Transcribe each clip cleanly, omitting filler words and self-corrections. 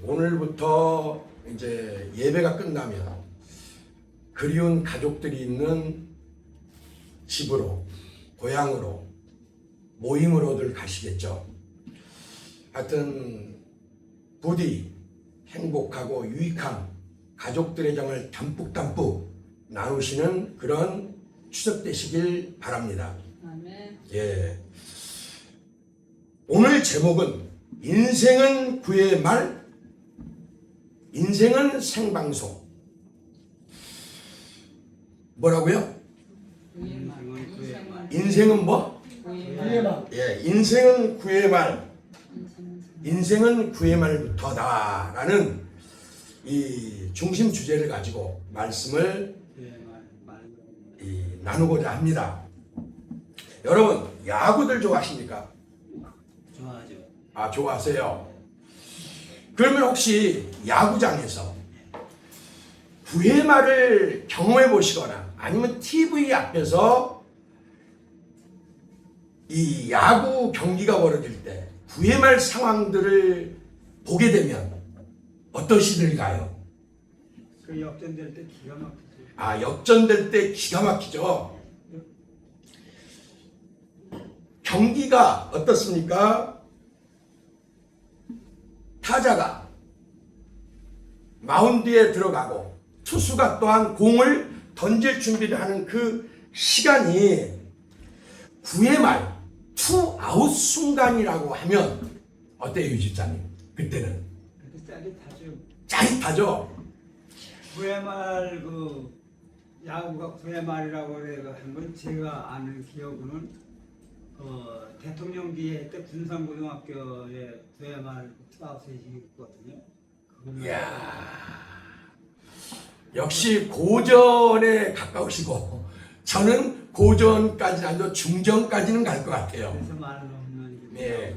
오늘부터 이제 예배가 끝나면 그리운 가족들이 있는 집으로, 고향으로, 모임으로들 가시겠죠. 하여튼 부디 행복하고 유익한 가족들의 정을 담뿍담뿍 나누시는 그런 추석 되시길 바랍니다. 아멘. 오늘 제목은 인생은 구의 말, 인생은 생방송. 뭐라고요? 인생은 뭐? 구의 말. 인생은 구의 말, 인생은 구의 말부터다라는 이 중심 주제를 가지고 말씀을 나누고자 합니다. 여러분, 야구들 좋아하십니까? 좋아하죠. 좋아하세요. 그러면 혹시 야구장에서 구회 말을 경험해 보시거나 아니면 TV 앞에서 이 야구 경기가 벌어질 때 구회 말 상황들을 보게 되면 어떠시들까요? 그 역전될 때 기가 막히죠. 역전될 때 기가 막히죠. 경기가 어떻습니까? 타자가 마운드에 들어가고 투수가 또한 공을 던질 준비를 하는 그 시간이 9회 말 투아웃 순간이라고 하면 어때요, 유집사님? 그때는 그때 짜릿하죠. 9회 말 그 야구가 9회 말이라고 그래 한번 제가 아는 기억으로는 대통령기회 때 군산고등학교에 9회 말 투아웃이 있거든요. 역시 고전에 가까우시고 저는 고전까지는 아니고 중전까지는 갈 것 같아요. 그래서 많은 홈런이. 네.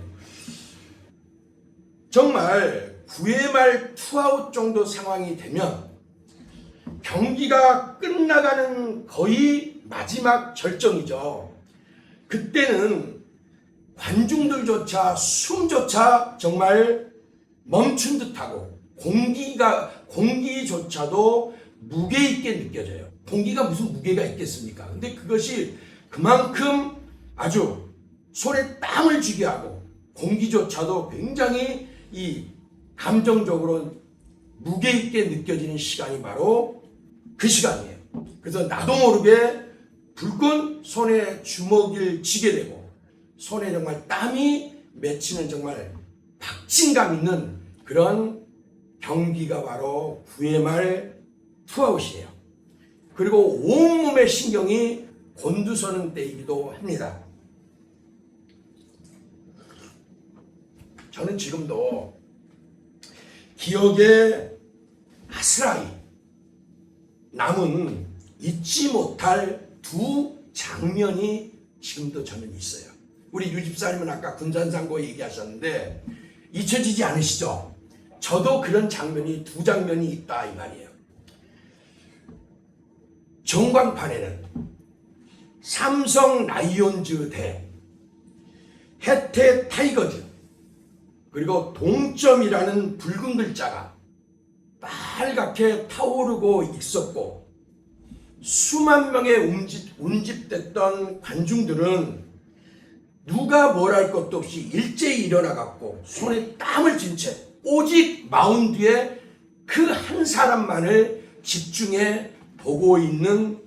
정말 9회 말 투아웃 정도 상황이 되면 경기가 끝나가는 거의 마지막 절정이죠. 그때는 관중들조차 숨조차 정말 멈춘 듯하고 공기조차도 무게 있게 느껴져요. 공기가 무슨 무게가 있겠습니까? 근데 그것이 그만큼 아주 손에 땀을 쥐게 하고 공기조차도 굉장히 이 감정적으로 무게 있게 느껴지는 시간이 바로 그 시간이에요. 그래서 나도 모르게 불끈 손에 주먹을 쥐게 되고 손에 정말 땀이 맺히는 정말 박진감 있는 그런 경기가 바로 9회 말 투아웃이에요. 그리고 온몸의 신경이 곤두서는 때이기도 합니다. 저는 지금도 기억에 아스라이 남은 잊지 못할 두 장면이 지금도 저는 있어요. 우리 유집사님은 아까 군산상고 얘기하셨는데 잊혀지지 않으시죠? 저도 그런 장면이 두 장면이 있다 이 말이에요. 전광판에는 삼성 라이온즈 대 해태 타이거즈 그리고 동점이라는 붉은 글자가 빨갛게 타오르고 있었고 수만 명의 운집됐던 관중들은 누가 뭘 할 것도 없이 일제히 일어나갖고 손에 땀을 쥔 채 오직 마운드에 그 한 사람만을 집중해 보고 있는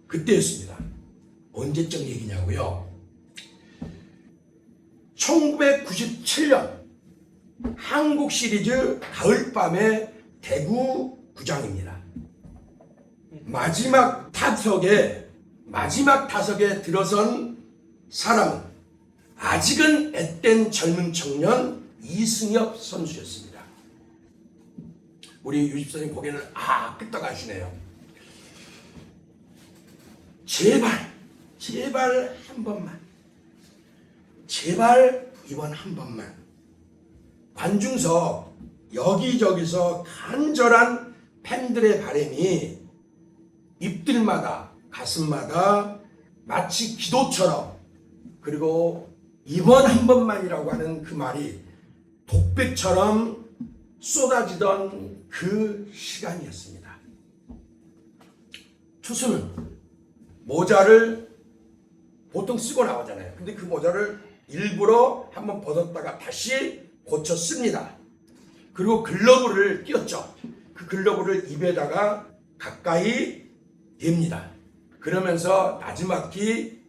그때였습니다. 언제적 얘기냐고요? 1997년 한국 시리즈 가을밤의 대구 구장입니다. 마지막 타석에 들어선 사람은 아직은 앳된 젊은 청년 이승엽 선수였습니다. 우리 유집사님 고개를 끄덕하시네요. 제발 한 번만, 제발 이번 한 번만. 관중석 여기저기서 간절한 팬들의 바람이 입들마다 가슴마다 마치 기도처럼, 그리고 이번 한 번만이라고 하는 그 말이 독백처럼 쏟아지던 그 시간이었습니다. 투수는 모자를 보통 쓰고 나오잖아요. 근데 그 모자를 일부러 한번 벗었다가 다시 고쳐 씁니다. 그리고 글러브를 끼웠죠. 그 글러브를 입에다가 가까이 댑니다. 그러면서 나지막히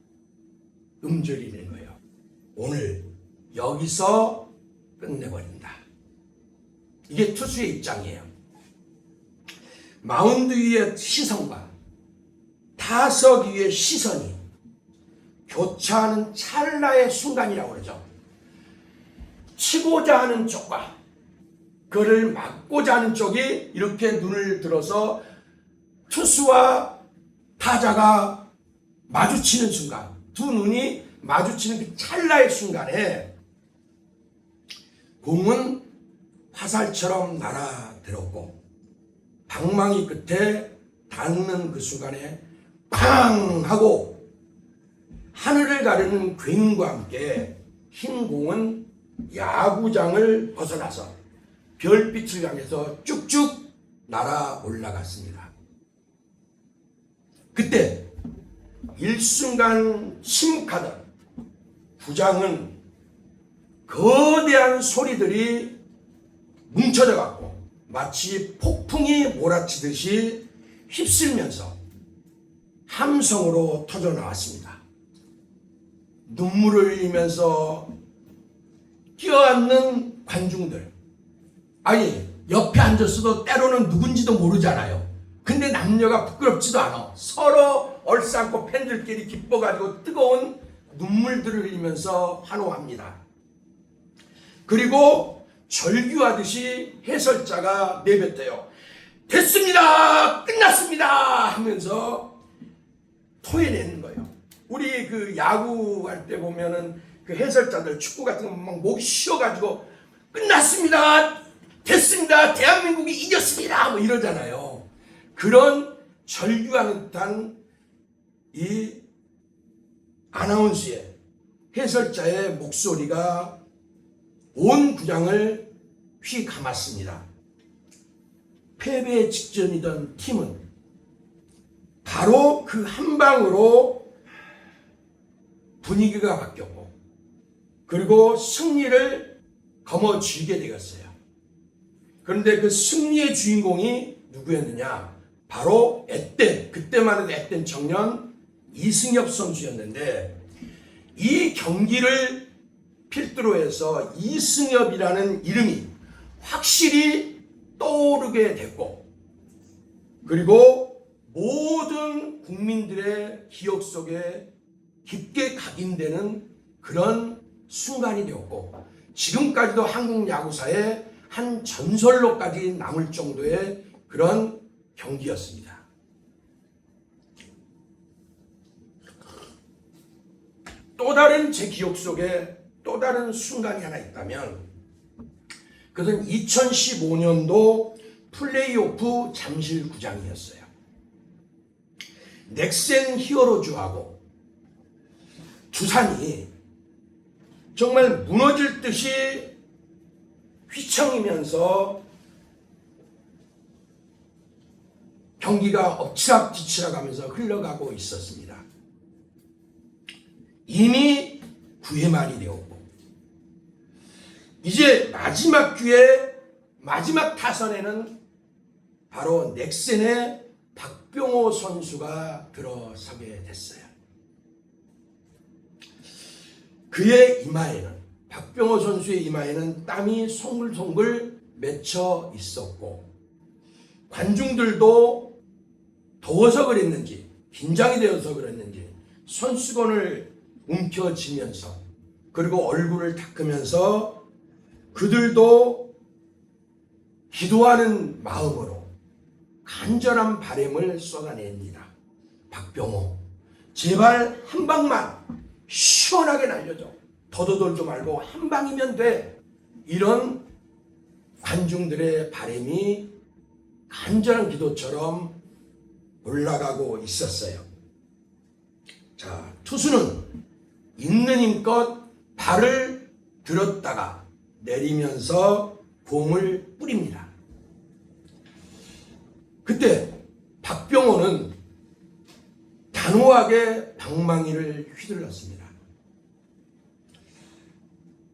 음절이 된 거예요. 오늘 여기서 끝내버린다. 이게 투수의 입장이에요. 마운드 위의 시선과 타석 위의 시선이 교차하는 찰나의 순간이라고 그러죠. 치고자 하는 쪽과 그를 막고자 하는 쪽이 이렇게 눈을 들어서 투수와 타자가 마주치는 순간, 두 눈이 마주치는 그 찰나의 순간에 공은 화살처럼 날아들었고 방망이 끝에 닿는 그 순간에 팡 하고 하늘을 가르는 굉음과 함께 흰 공은 야구장을 벗어나서 별빛을 향해서 쭉쭉 날아 올라갔습니다. 그때 일순간 침묵하던 구장은 거대한 소리들이 뭉쳐져 갖고 마치 폭풍이 몰아치듯이 휩쓸면서 함성으로 터져 나왔습니다. 눈물을 흘리면서 끼어앉는 관중들, 아니 옆에 앉았어도 때로는 누군지도 모르잖아요. 근데 남녀가 부끄럽지도 않아. 서로 얼싸안고 팬들끼리 기뻐가지고 뜨거운 눈물들을 흘리면서 환호합니다. 그리고 절규하듯이 해설자가 내뱉어요. 됐습니다! 끝났습니다! 하면서 토해내는 거예요. 우리 그 야구할 때 보면은 그 해설자들 축구 같은 거 막 목이 쉬어가지고 끝났습니다! 됐습니다! 대한민국이 이겼습니다! 뭐 이러잖아요. 그런 절규하는 듯한 이 아나운서의 해설자의 목소리가 온 구장을 휘감았습니다. 패배 직전이던 팀은 바로 그 한 방으로 분위기가 바뀌었고 그리고 승리를 거머쥐게 되었어요. 그런데 그 승리의 주인공이 누구였느냐? 바로 그때만 해도 앳된 청년 이승엽 선수였는데 이 경기를 필두로 해서 이승엽이라는 이름이 확실히 떠오르게 됐고 그리고 모든 국민들의 기억 속에 깊게 각인되는 그런 순간이 되었고 지금까지도 한국 야구사의 한 전설로까지 남을 정도의 그런 경기였습니다. 또 다른 제 기억 속에 또 다른 순간이 하나 있다면 그것은 2015년도 플레이오프 잠실구장이었어요. 넥센 히어로즈하고 두산이 정말 무너질 듯이 휘청이면서 경기가 엎치락뒤치락 하면서 흘러가고 있었습니다. 이미 9회 말이 되었고 이제 마지막 기회 마지막 타선에는 바로 넥센의 박병호 선수가 들어서게 됐어요. 그의 이마에는 박병호 선수의 이마에는 땀이 송글송글 맺혀 있었고 관중들도 더워서 그랬는지 긴장이 되어서 그랬는지 손수건을 움켜쥐면서 그리고 얼굴을 닦으면서 그들도 기도하는 마음으로 간절한 바람을 쏟아냅니다. 박병호 제발 한 방만 시원하게 날려줘. 더더돌지 말고 한 방이면 돼. 이런 관중들의 바람이 간절한 기도처럼 올라가고 있었어요. 자, 투수는 있는 힘껏 발을 들었다가 내리면서 공을 뿌립니다. 그때 박병호는 단호하게 방망이를 휘둘렀습니다.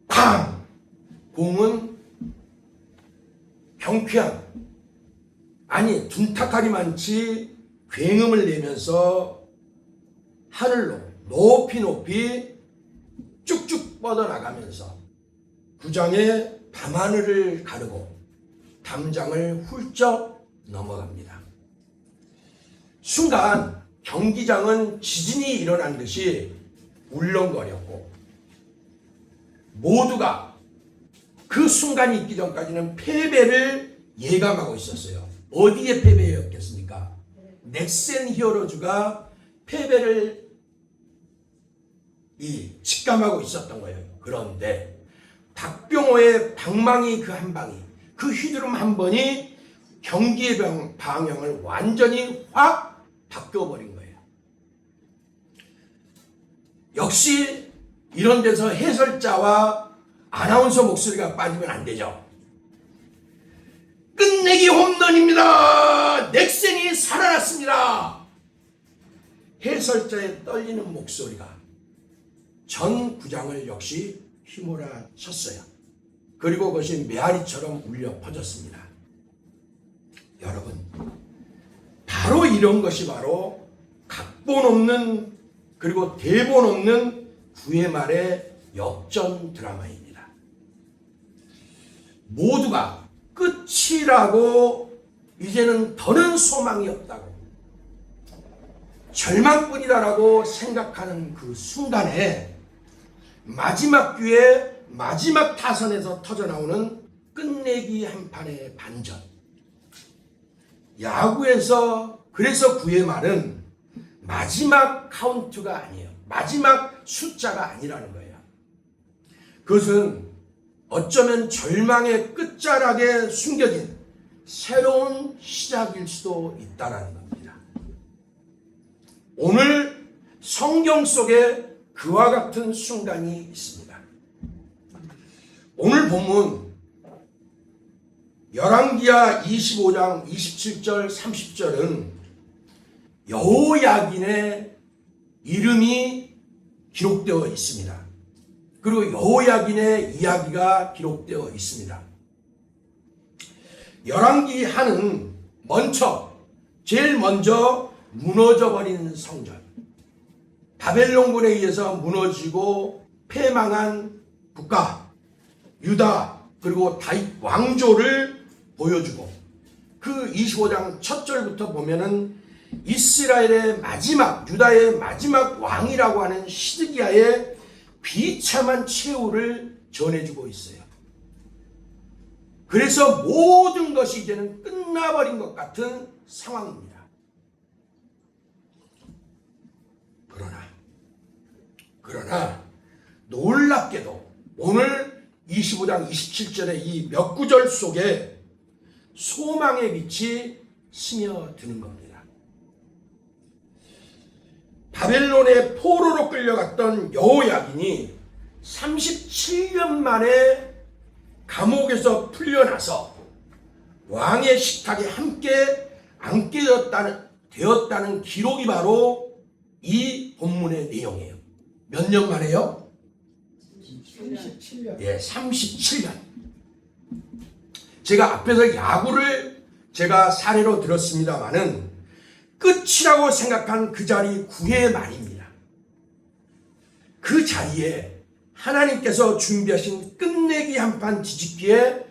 쾅! 공은 경쾌한, 아니 둔탁하기만치 굉음을 내면서 하늘로 높이 높이 쭉쭉 뻗어나가면서 구장의 밤하늘을 가르고 담장을 훌쩍 넘어갑니다. 순간 경기장은 지진이 일어난 듯이 울렁거렸고 모두가 그 순간이 있기 전까지는 패배를 예감하고 있었어요. 어디에 패배였겠습니까? 넥센 히어로즈가 패배를 직감하고 있었던 거예요. 그런데 박병호의 방망이 그 한 방이, 그 휘두름 한 번이 경기의 방향을 완전히 확 바꿔버린 거예요. 역시 이런 데서 해설자와 아나운서 목소리가 빠지면 안 되죠. 끝내기 홈런입니다. 넥센이 살아났습니다. 해설자의 떨리는 목소리가 전 구장을 역시 휘몰아쳤어요. 그리고 그것이 메아리처럼 울려 퍼졌습니다. 여러분, 바로 이런 것이 바로 각본 없는, 그리고 대본 없는 9회 말의 역전 드라마입니다. 모두가 끝이라고, 이제는 더는 소망이 없다고, 절망뿐이다라고 생각하는 그 순간에 마지막 기회, 마지막 타선에서 터져나오는 끝내기 한 판의 반전. 야구에서 그래서 9회 말은 마지막 카운트가 아니에요. 마지막 숫자가 아니라는 거예요. 그것은 어쩌면 절망의 끝자락에 숨겨진 새로운 시작일 수도 있다는 겁니다. 오늘 성경 속에 그와 같은 순간이 있습니다. 오늘 본문 열왕기하 25장 27절 30절은 여호야긴의 이름이 기록되어 있습니다. 그리고 여호야긴의 이야기가 기록되어 있습니다. 열왕기하는 제일 먼저 무너져버린 성전, 바벨론군에 의해서 무너지고 패망한 국가 유다, 그리고 다윗 왕조를 보여주고, 그 25장 첫 절부터 보면은 이스라엘의 마지막, 유다의 마지막 왕이라고 하는 시드기야의 비참한 최후를 전해주고 있어요. 그래서 모든 것이 이제는 끝나버린 것 같은 상황입니다. 그러나 놀랍게도 오늘 25장 27절의 이 몇 구절 속에 소망의 빛이 스며드는 겁니다. 바벨론의 포로로 끌려갔던 여호야긴이 37년 만에 감옥에서 풀려나서 왕의 식탁에 함께 앉게 되었다는 기록이 바로 이 본문의 내용이에요. 몇 년 만에요? 37년. 예, 37년. 제가 앞에서 야구를 제가 사례로 들었습니다만은 끝이라고 생각한 그 자리 9회 말입니다. 그 자리에 하나님께서 준비하신 끝내기 한 판 뒤집기에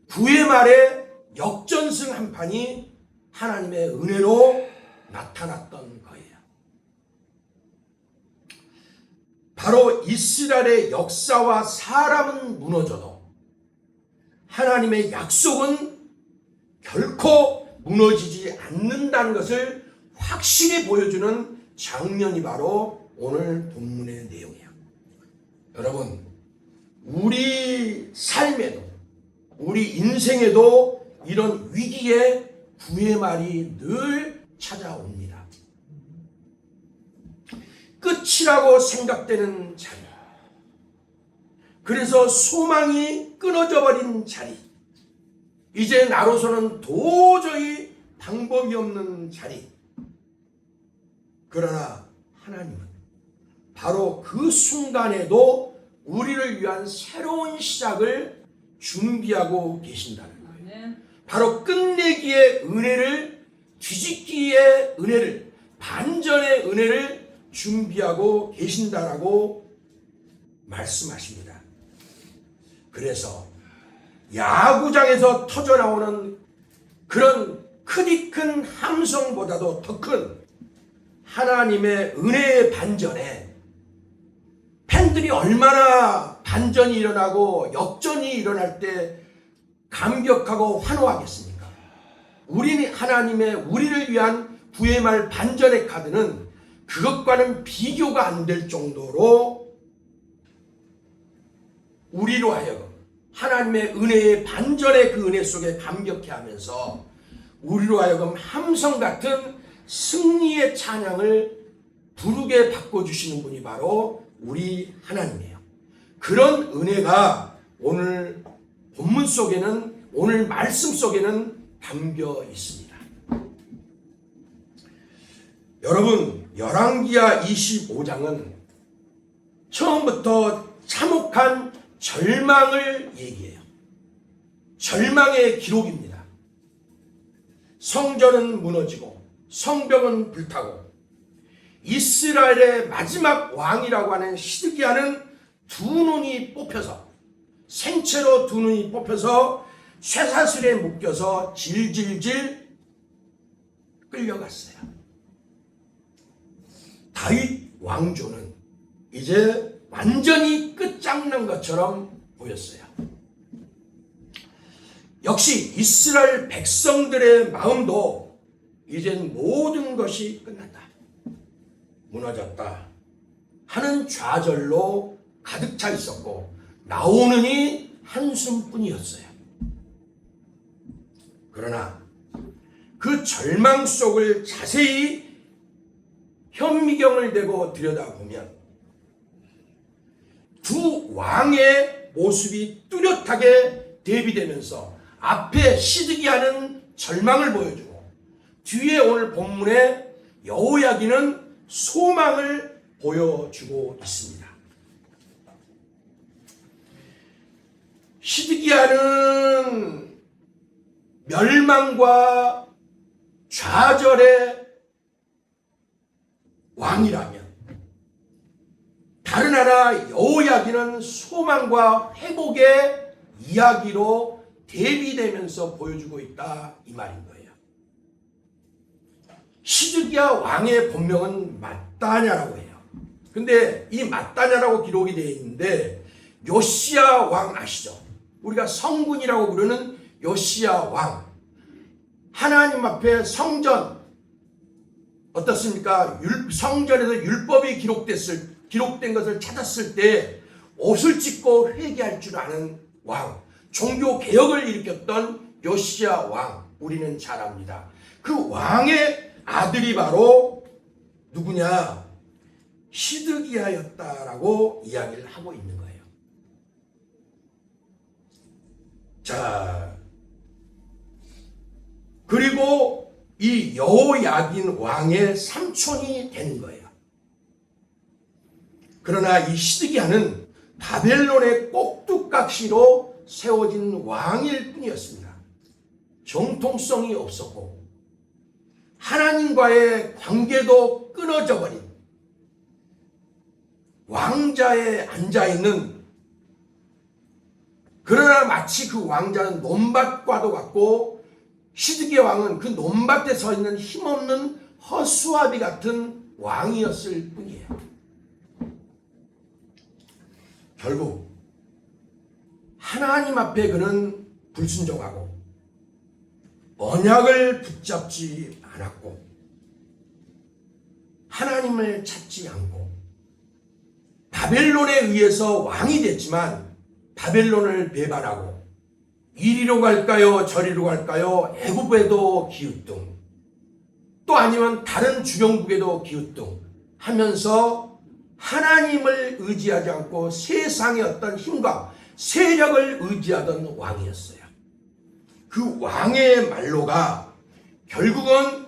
9회 말에 역전승 한 판이 하나님의 은혜로 나타났던 거예요. 바로 이스라엘의 역사와 사람은 무너져도 하나님의 약속은 결코 무너지지 않는다는 것을 확실히 보여주는 장면이 바로 오늘 본문의 내용이에요. 여러분, 우리 삶에도, 우리 인생에도 이런 위기의 9회 말이 늘 찾아옵니다. 끝이라고 생각되는 자리, 그래서 소망이 끊어져 버린 자리, 이제 나로서는 도저히 방법이 없는 자리. 그러나 하나님은 바로 그 순간에도 우리를 위한 새로운 시작을 준비하고 계신다는 거예요. 아멘. 바로 끝내기의 은혜를, 뒤집기의 은혜를, 반전의 은혜를 준비하고 계신다라고 말씀하십니다. 그래서 야구장에서 터져나오는 그런 크디큰 함성보다도 더 큰 하나님의 은혜의 반전에 팬들이 얼마나 반전이 일어나고 역전이 일어날 때 감격하고 환호하겠습니까? 우리는 하나님의 우리를 위한 구의 말 반전의 카드는 그것과는 비교가 안 될 정도로 우리로 하여금 하나님의 은혜의 반전의 그 은혜 속에 감격해 하면서 우리로 하여금 함성 같은 승리의 찬양을 부르게 바꿔주시는 분이 바로 우리 하나님이에요. 그런 은혜가 오늘 본문 속에는, 오늘 말씀 속에는 담겨 있습니다. 여러분, 열왕기하 25장은 처음부터 참혹한 절망을 얘기해요. 절망의 기록입니다. 성전은 무너지고 성벽은 불타고 이스라엘의 마지막 왕이라고 하는 시드기야는 두 눈이 뽑혀서, 생채로 두 눈이 뽑혀서 쇠사슬에 묶여서 질질질 끌려갔어요. 다윗 왕조는 이제 완전히 끝장난 것처럼 보였어요. 역시 이스라엘 백성들의 마음도 이젠 모든 것이 끝났다, 무너졌다 하는 좌절로 가득 차 있었고 나오느니 한숨뿐이었어요. 그러나 그 절망 속을 자세히 현미경을 대고 들여다보면 두 왕의 모습이 뚜렷하게 대비되면서 앞에 시드기야는 절망을 보여주고 뒤에 오늘 본문에 여호야기는 소망을 보여주고 있습니다. 시드기야는 멸망과 좌절의 왕이라면 다른 나라 여호야기는 소망과 회복의 이야기로 대비되면서 보여주고 있다, 이 말인 거예요. 시드기야 왕의 본명은 마따냐라고 해요. 근데 이 마따냐라고 기록이 되어 있는데 요시야 왕 아시죠? 우리가 성군이라고 부르는 요시야 왕, 하나님 앞에 성전 어떻습니까? 성전에서 율법이 기록된 것을 찾았을 때 옷을 찢고 회개할 줄 아는 왕, 종교 개혁을 일으켰던 요시야 왕, 우리는 잘 압니다. 그 왕의 아들이 바로 누구냐? 시드기야였다라고 이야기를 하고 있는 거예요. 자, 그리고 이 여호야긴 왕의 삼촌이 되는 거예요. 그러나 이 시드기야는 바벨론의 꼭두각시로 세워진 왕일 뿐이었습니다. 정통성이 없었고 하나님과의 관계도 끊어져 버린 왕자에 앉아있는, 그러나 마치 그 왕자는 논밭과도 같고 시드기야 왕은 그 논밭에 서 있는 힘없는 허수아비 같은 왕이었을 뿐이에요. 결국 하나님 앞에 그는 불순종하고 언약을 붙잡지 않았고 하나님을 찾지 않고 바벨론에 의해서 왕이 됐지만 바벨론을 배반하고 이리로 갈까요 저리로 갈까요, 애굽에도 기웃뚱 또 아니면 다른 주변국에도 기웃뚱 하면서 하나님을 의지하지 않고 세상의 어떤 힘과 세력을 의지하던 왕이었어요. 그 왕의 말로가 결국은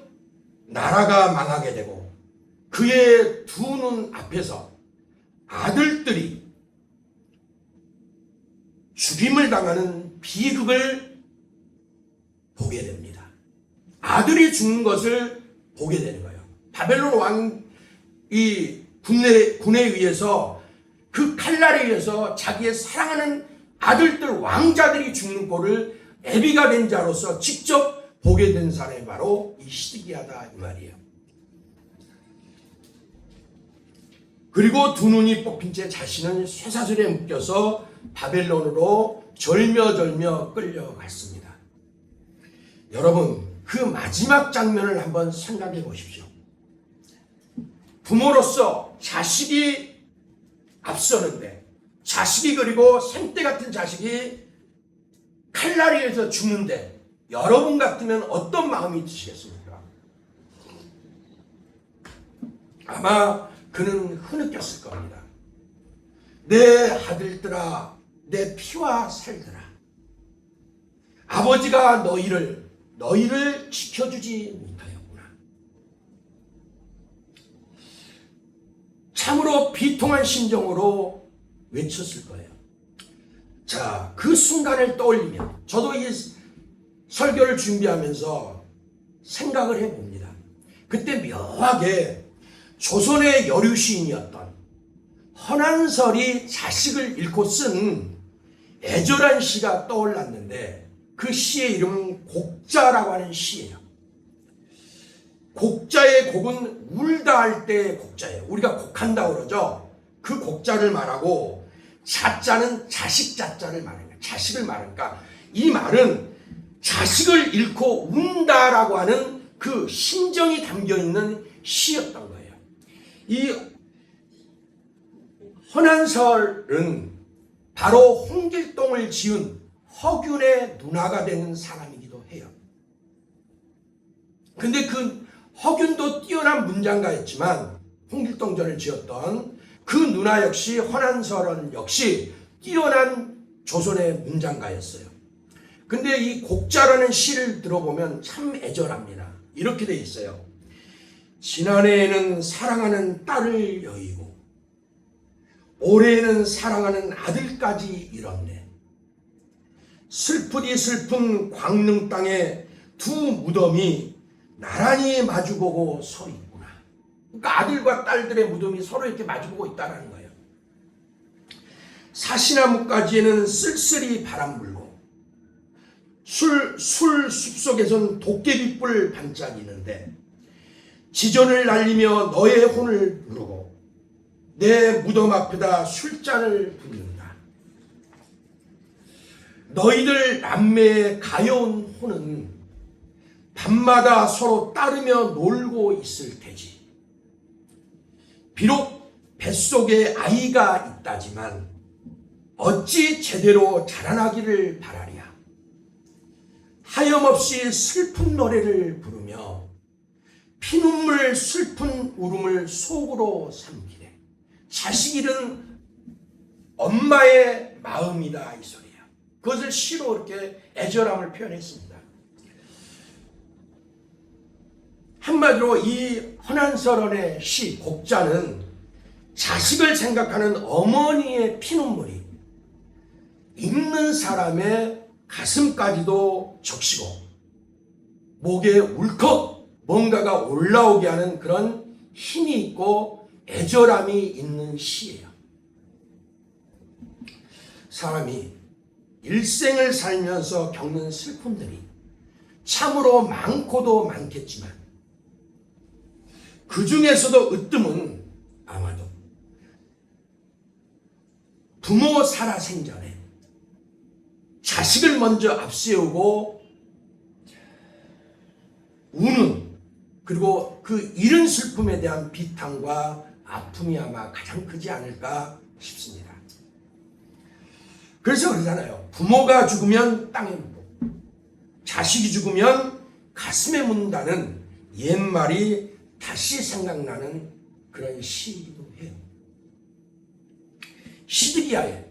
나라가 망하게 되고 그의 두 눈 앞에서 아들들이 죽임을 당하는 비극을 보게 됩니다. 아들이 죽는 것을 보게 되는 거예요. 바벨론 왕이 군에 의해서 그 칼날에 의해서 자기의 사랑하는 아들들 왕자들이 죽는 꼴을 애비가 된 자로서 직접 보게 된 사람이 바로 이 시드기야다 이 말이에요. 그리고 두 눈이 뽑힌 채 자신은 쇠사슬에 묶여서 바벨론으로 절며절며 끌려갔습니다. 여러분, 그 마지막 장면을 한번 생각해 보십시오. 부모로서 자식이 앞서는데 자식이 그리고 생떼 같은 자식이 칼날에 의해서 죽는데 여러분 같으면 어떤 마음이 드시겠습니까? 아마 그는 흐느꼈을 겁니다. 내 아들들아, 내 피와 살들아, 아버지가 너희를 지켜주지 못하였구나. 참으로 비통한 심정으로 외쳤을 거예요. 자, 그 순간을 떠올리면 저도 이 설교를 준비하면서 생각을 해봅니다. 그때 묘하게 조선의 여류시인이었던 헌한설이 자식을 잃고 쓴 애절한 시가 떠올랐는데 그 시의 이름은 곡자라고 하는 시예요. 곡자의 곡은 울다 할 때의 곡자예요. 우리가 곡한다고 그러죠. 그 곡자를 말하고 자자는 자식 자자를 말합니다. 자식을 말하니까 이 말은 자식을 잃고 운다라고 하는 그 심정이 담겨있는 시였던 거예요. 이 헌한설은 바로 홍길동을 지은 허균의 누나가 되는 사람이기도 해요. 근데 그 허균도 뛰어난 문장가였지만 홍길동전을 지었던 그 누나 역시 헌한설은 역시 뛰어난 조선의 문장가였어요. 근데 이 곡자라는 시를 들어보면 참 애절합니다. 이렇게 돼 있어요. 지난해에는 사랑하는 딸을 여의고 올해에는 사랑하는 아들까지 잃었네. 슬프디 슬픈 광릉 땅에 두 무덤이 나란히 마주보고 서 있구나. 그러니까 아들과 딸들의 무덤이 서로 이렇게 마주보고 있다는 거예요. 사시나무가지에는 쓸쓸히 바람 불고 술 숲속에선 도깨비불 반짝이는데 지전을 날리며 너의 혼을 부르고 내 무덤 앞에다 술잔을 붓는다. 너희들 남매의 가여운 혼은 밤마다 서로 따르며 놀고 있을 테지. 비록 뱃속에 아이가 있다지만 어찌 제대로 자라나기를 바라랴. 하염없이 슬픈 노래를 부르며 피눈물 슬픈 울음을 속으로 삼키네. 자식 잃은 엄마의 마음이다 이 소리야. 그것을 시로 이렇게 애절함을 표현했습니다. 한마디로 이 헌한설원의 시 곡자는 자식을 생각하는 어머니의 피눈물이 읽는 사람의 가슴까지도 적시고 목에 울컥 뭔가가 올라오게 하는 그런 힘이 있고 애절함이 있는 시예요. 사람이 일생을 살면서 겪는 슬픔들이 참으로 많고도 많겠지만 그 중에서도 으뜸은 아마도 부모 살아생전에 자식을 먼저 앞세우고 우는 그리고 그 잃은 슬픔에 대한 비탄과 아픔이 아마 가장 크지 않을까 싶습니다. 그래서 그러잖아요. 부모가 죽으면 땅에 묻고 자식이 죽으면 가슴에 묻는다는 옛말이 다시 생각나는 그런 시이기도 해요. 시드기야의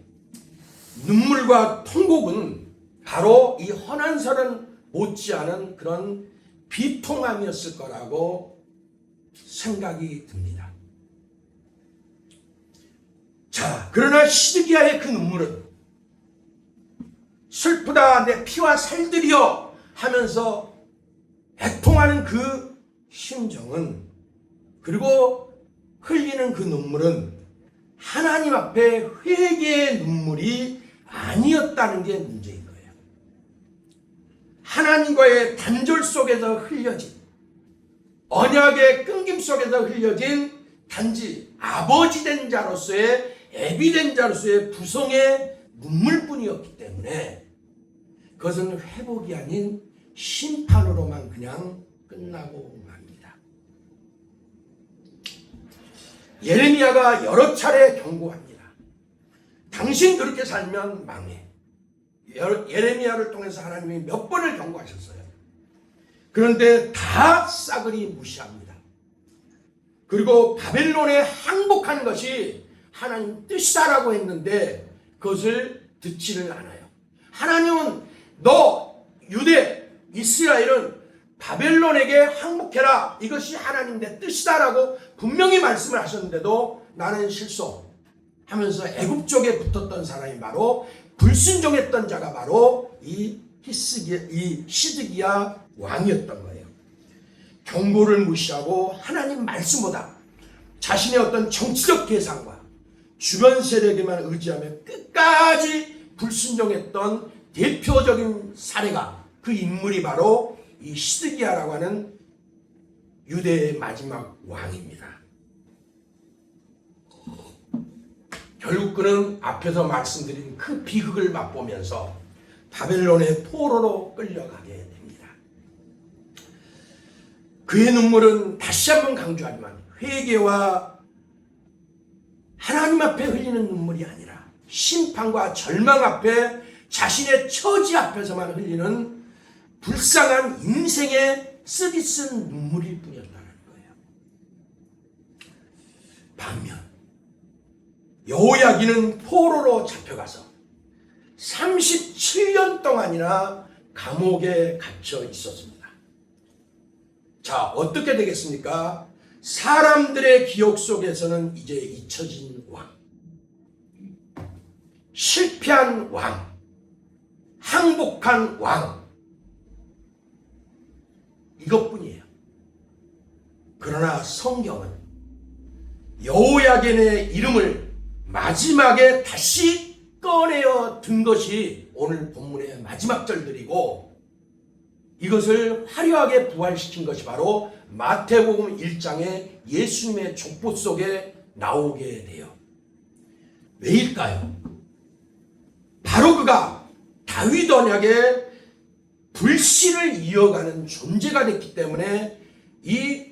눈물과 통곡은 바로 이 헌안설은 못지않은 그런 비통함이었을 거라고 생각이 듭니다. 자, 그러나 시드기야의 그 눈물은 슬프다 내 피와 살들이여 하면서 애통하는 그 심정은, 그리고 흘리는 그 눈물은 하나님 앞에 회개의 눈물이 아니었다는 게 문제인 거예요. 하나님과의 단절 속에서 흘려진, 언약의 끊김 속에서 흘려진 단지 아버지 된 자로서의, 애비 된 자로서의 부성의 눈물뿐이었기 때문에 그것은 회복이 아닌 심판으로만 그냥 끝나고 맙니다. 예레미야가 여러 차례 경고합니다. 당신 그렇게 살면 망해. 예레미야를 통해서 하나님이 몇 번을 경고하셨어요. 그런데 다 싸그리 무시합니다. 그리고 바벨론에 항복하는 것이 하나님 뜻이다라고 했는데 그것을 듣지를 않아요. 하나님은 너 유대 이스라엘은 바벨론에게 항복해라, 이것이 하나님 내 뜻이다라고 분명히 말씀을 하셨는데도 나는 실수하면서 애굽 쪽에 붙었던 사람이 바로 불순종했던 자가 바로 이 시드기야 왕이었던 거예요. 경고를 무시하고 하나님 말씀보다 자신의 어떤 정치적 계산과 주변 세력에만 의지하며 끝까지 불순종했던 대표적인 사례가, 그 인물이 바로 이 시드기야라고 하는 유대의 마지막 왕입니다. 결국 그는 앞에서 말씀드린 그 비극을 맛보면서 바벨론의 포로로 끌려가게 됩니다. 그의 눈물은 다시 한번 강조하지만 회개와 하나님 앞에 흘리는 눈물이 아니라 심판과 절망 앞에, 자신의 처지 앞에서만 흘리는 불쌍한 인생의 쓰디쓴 눈물일 뿐이었다는 거예요. 반면 여호야기는 포로로 잡혀가서 37년 동안이나 감옥에 갇혀 있었습니다. 자, 어떻게 되겠습니까? 사람들의 기억 속에서는 이제 잊혀진 왕, 실패한 왕, 항복한 왕, 이것뿐이에요. 그러나 성경은 여호야긴의 이름을 마지막에 다시 꺼내어 든 것이 오늘 본문의 마지막 절들이고, 이것을 화려하게 부활시킨 것이 바로 마태복음 1장의 예수님의 족보 속에 나오게 돼요. 왜일까요? 바로 그가 다윗 언약의 불씨를 이어가는 존재가 됐기 때문에 이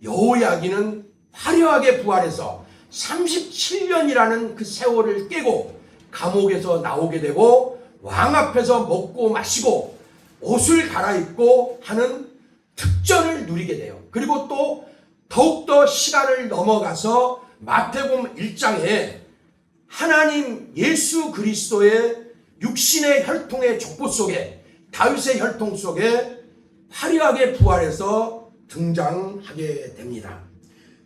여호야기는 화려하게 부활해서 37년이라는 그 세월을 깨고 감옥에서 나오게 되고 왕 앞에서 먹고 마시고 옷을 갈아입고 하는 특전을 누리게 돼요. 그리고 또 더욱더 시간을 넘어가서 마태복음 1장에 하나님 예수 그리스도의 육신의 혈통의 족보 속에, 다윗의 혈통 속에 화려하게 부활해서 등장하게 됩니다.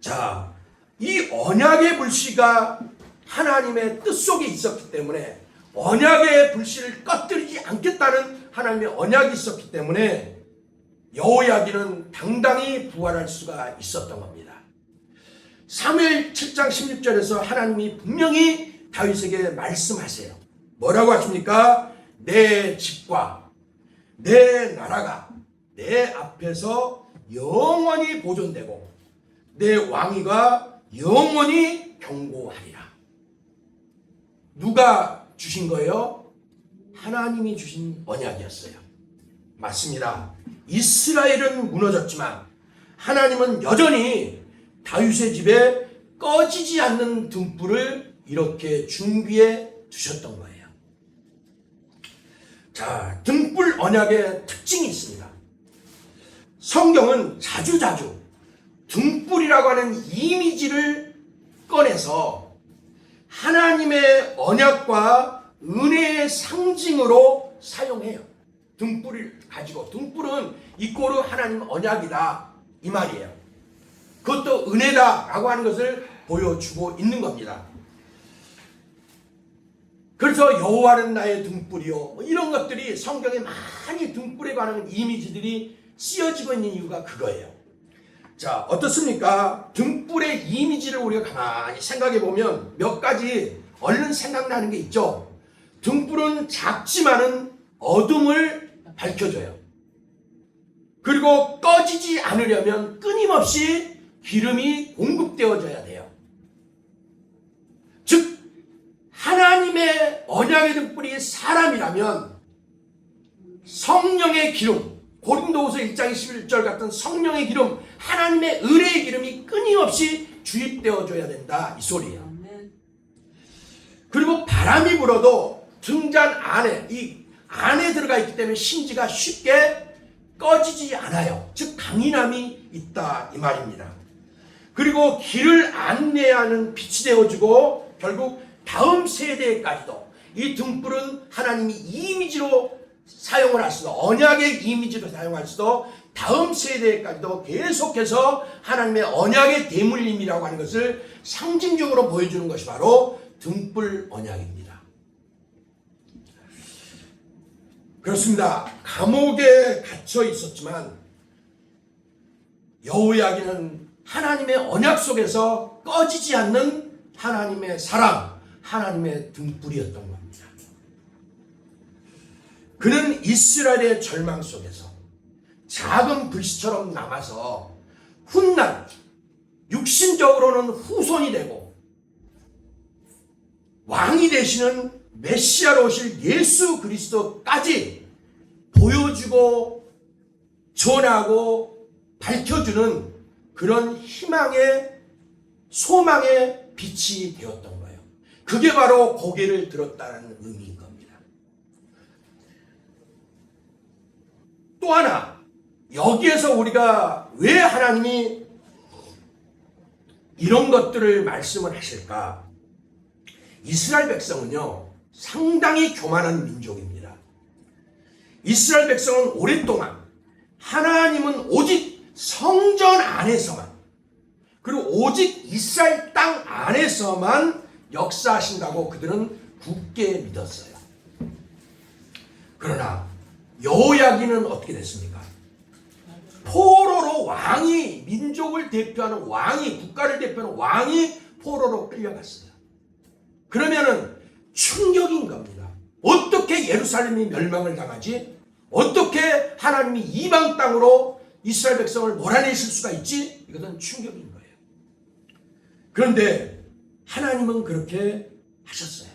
자, 이 언약의 불씨가 하나님의 뜻 속에 있었기 때문에, 언약의 불씨를 꺼뜨리지 않겠다는 하나님의 언약이 있었기 때문에 여호야기는 당당히 부활할 수가 있었던 겁니다. 사무엘 7장 16절에서 하나님이 분명히 다윗에게 말씀하세요. 뭐라고 하십니까? 내 집과 내 나라가 내 앞에서 영원히 보존되고 내 왕위가 영원히 경고하리라. 누가 주신 거예요? 하나님이 주신 언약이었어요. 맞습니다. 이스라엘은 무너졌지만 하나님은 여전히 다윗의 집에 꺼지지 않는 등불을 이렇게 준비해 두셨던 거예요. 자, 등불 언약의 특징이 있습니다. 성경은 자주자주 등불이라고 하는 이미지를 꺼내서 하나님의 언약과 은혜의 상징으로 사용해요. 등불을 가지고, 등불은 이꼬르 하나님 언약이다 이 말이에요. 그것도 은혜다라고 하는 것을 보여주고 있는 겁니다. 그래서 여호와는 나의 등불이요, 뭐 이런 것들이 성경에 많이 등불에 관한 이미지들이 쓰여지고 있는 이유가 그거예요. 자, 어떻습니까? 등불의 이미지를 우리가 가만히 생각해 보면 몇 가지 얼른 생각나는 게 있죠. 등불은 작지만은 어둠을 밝혀줘요. 그리고 꺼지지 않으려면 끊임없이 기름이 공급되어져야 돼요. 즉 하나님의 언약의 등불이 사람이라면 성령의 기름, 고린도후서 1장 21절 같은 성령의 기름, 하나님의 은혜의 기름이 끊임없이 주입되어줘야 된다 이 소리예요. 아멘. 그리고 바람이 불어도 등잔 안에, 이 안에 들어가 있기 때문에 심지가 쉽게 꺼지지 않아요. 즉 강인함이 있다 이 말입니다. 그리고 길을 안내하는 빛이 되어주고 결국 다음 세대까지도 이 등불은 하나님이 이미지로 사용을 할 수도, 언약의 이미지로 사용할 수도, 다음 세대까지도 계속해서 하나님의 언약의 대물림이라고 하는 것을 상징적으로 보여주는 것이 바로 등불 언약입니다. 그렇습니다. 감옥에 갇혀 있었지만 여호야기는 하나님의 언약 속에서 꺼지지 않는 하나님의 사랑, 하나님의 등불이었던 겁니다. 그는 이스라엘의 절망 속에서 작은 불씨처럼 남아서 훗날 육신적으로는 후손이 되고 왕이 되시는 메시아로 오실 예수 그리스도까지 보여주고 전하고 밝혀주는 그런 희망의, 소망의 빛이 되었던 거예요. 그게 바로 고개를 들었다는 의미인 겁니다. 또 하나, 여기에서 우리가 왜 하나님이 이런 것들을 말씀을 하실까? 이스라엘 백성은요, 상당히 교만한 민족입니다. 이스라엘 백성은 오랫동안 하나님은 오직 성전 안에서만, 그리고 오직 이스라엘 땅 안에서만 역사하신다고 그들은 굳게 믿었어요. 그러나 여호야기는 어떻게 됐습니까? 포로로 왕이, 민족을 대표하는 왕이, 국가를 대표하는 왕이 포로로 끌려갔어요. 그러면은 충격인 겁니다. 어떻게 예루살렘이 멸망을 당하지? 어떻게 하나님이 이방 땅으로 이스라엘 백성을 몰아내실 수가 있지? 이것은 충격인 거예요. 그런데 하나님은 그렇게 하셨어요.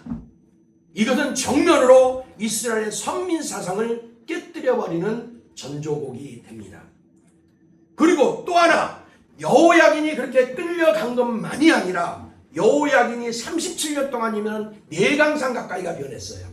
이것은 정면으로 이스라엘의 선민 사상을 깨뜨려버리는 전조곡이 됩니다. 그리고 또 하나, 여호야긴이 그렇게 끌려간 것만이 아니라 여호야긴이 37년 동안이면 내강산 가까이가 변했어요.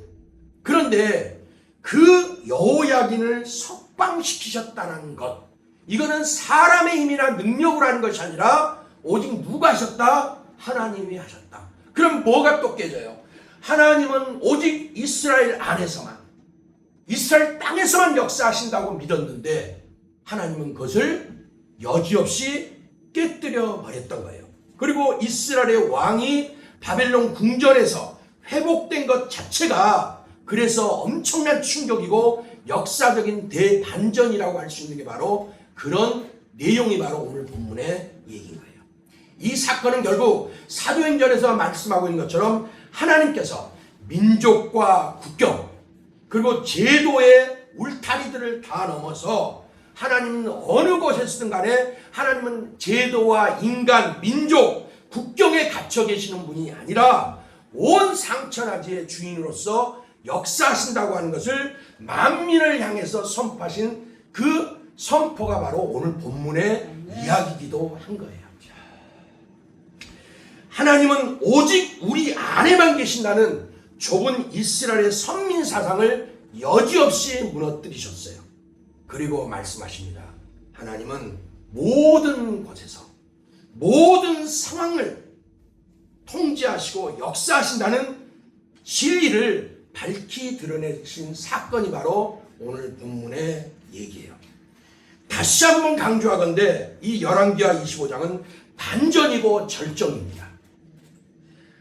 그런데 그 여호야긴을 석방시키셨다는 것, 이거는 사람의 힘이나 능력으로 하는 것이 아니라 오직 누가 하셨다? 하나님이 하셨다. 그럼 뭐가 또 깨져요? 하나님은 오직 이스라엘 안에서만, 이스라엘 땅에서만 역사하신다고 믿었는데 하나님은 그것을 여지없이 깨뜨려 버렸던 거예요. 그리고 이스라엘의 왕이 바벨론 궁전에서 회복된 것 자체가 그래서 엄청난 충격이고 역사적인 대반전이라고 할 수 있는 게 바로 그런 내용이 바로 오늘 본문의 얘기인 거예요. 이 사건은 결국 사도행전에서 말씀하고 있는 것처럼 하나님께서 민족과 국경 그리고 제도의 울타리들을 다 넘어서 하나님은 어느 곳에서든 간에 하나님은 제도와 인간, 민족, 국경에 갇혀 계시는 분이 아니라 온 상천하지의 주인으로서 역사하신다고 하는 것을 만민을 향해서 선포하신 그 선포가 바로 오늘 본문의 이야기이기도 한 거예요. 하나님은 오직 우리 안에만 계신다는 좁은 이스라엘의 선민 사상을 여지없이 무너뜨리셨어요. 그리고 말씀하십니다. 하나님은 모든 곳에서 모든 상황을 통치하시고 역사하신다는 진리를 밝히 드러내신 사건이 바로 오늘 본문의 얘기예요. 다시 한번 강조하건대 이 열왕기하 25장은 반전이고 절정입니다.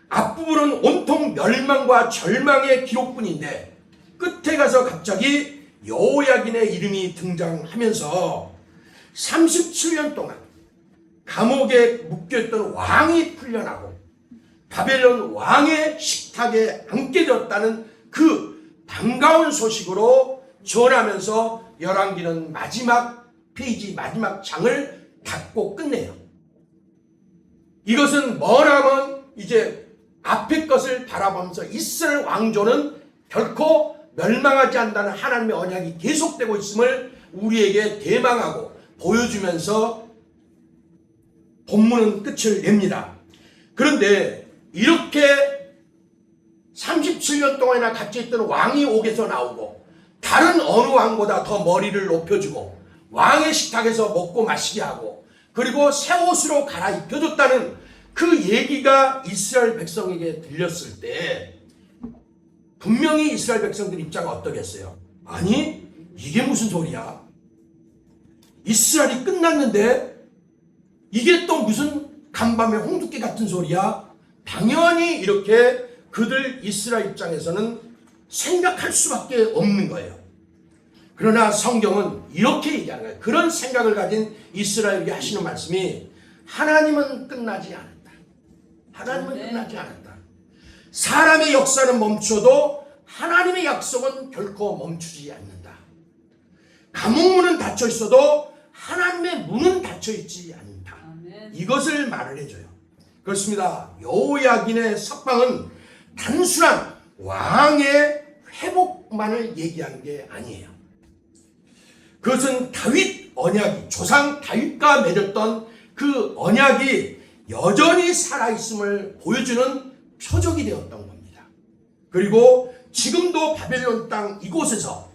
앞부분은 온통 멸망과 절망의 기록뿐인데 끝에 가서 갑자기 여호야긴의 이름이 등장하면서 37년 동안 감옥에 묶여있던 왕이 풀려나고 바벨론 왕의 식탁에 앉게 되었다는 그 반가운 소식으로 전하면서 열왕기는 마지막 페이지, 마지막 장을 닫고 끝내요. 이것은 머나먼 이제 앞의 것을 바라보면서 이스라엘 왕조는 결코 멸망하지 않는다는 하나님의 언약이 계속되고 있음을 우리에게 대망하고 보여주면서 본문은 끝을 냅니다. 그런데 이렇게 37년 동안이나 갇혀있던 왕이 옥에서 나오고 다른 어느 왕보다 더 머리를 높여주고 왕의 식탁에서 먹고 마시게 하고 그리고 새 옷으로 갈아입혀줬다는 그 얘기가 이스라엘 백성에게 들렸을 때 분명히 이스라엘 백성들 입장은 어떠겠어요? 아니 이게 무슨 소리야? 이스라엘이 끝났는데 이게 또 무슨 간밤에 홍두깨 같은 소리야? 당연히 이렇게 그들 이스라엘 입장에서는 생각할 수밖에 없는 거예요. 그러나 성경은 이렇게 얘기하는 거예요. 그런 생각을 가진 이스라엘에게 하시는 말씀이 하나님은 끝나지 않았다. 하나님은 끝나지 않았다. 사람의 역사는 멈춰도 하나님의 약속은 결코 멈추지 않는다. 감옥문은 닫혀 있어도 하나님의 문은 닫혀 있지 않는다. 이것을 말을 해줘요. 그렇습니다. 여호야긴의 석방은 단순한 왕의 회복만을 얘기한 게 아니에요. 그것은 다윗 언약이 조상 다윗과 맺었던 그 언약이 여전히 살아있음을 보여주는 표적이 되었던 겁니다. 그리고 지금도 바벨론 땅 이곳에서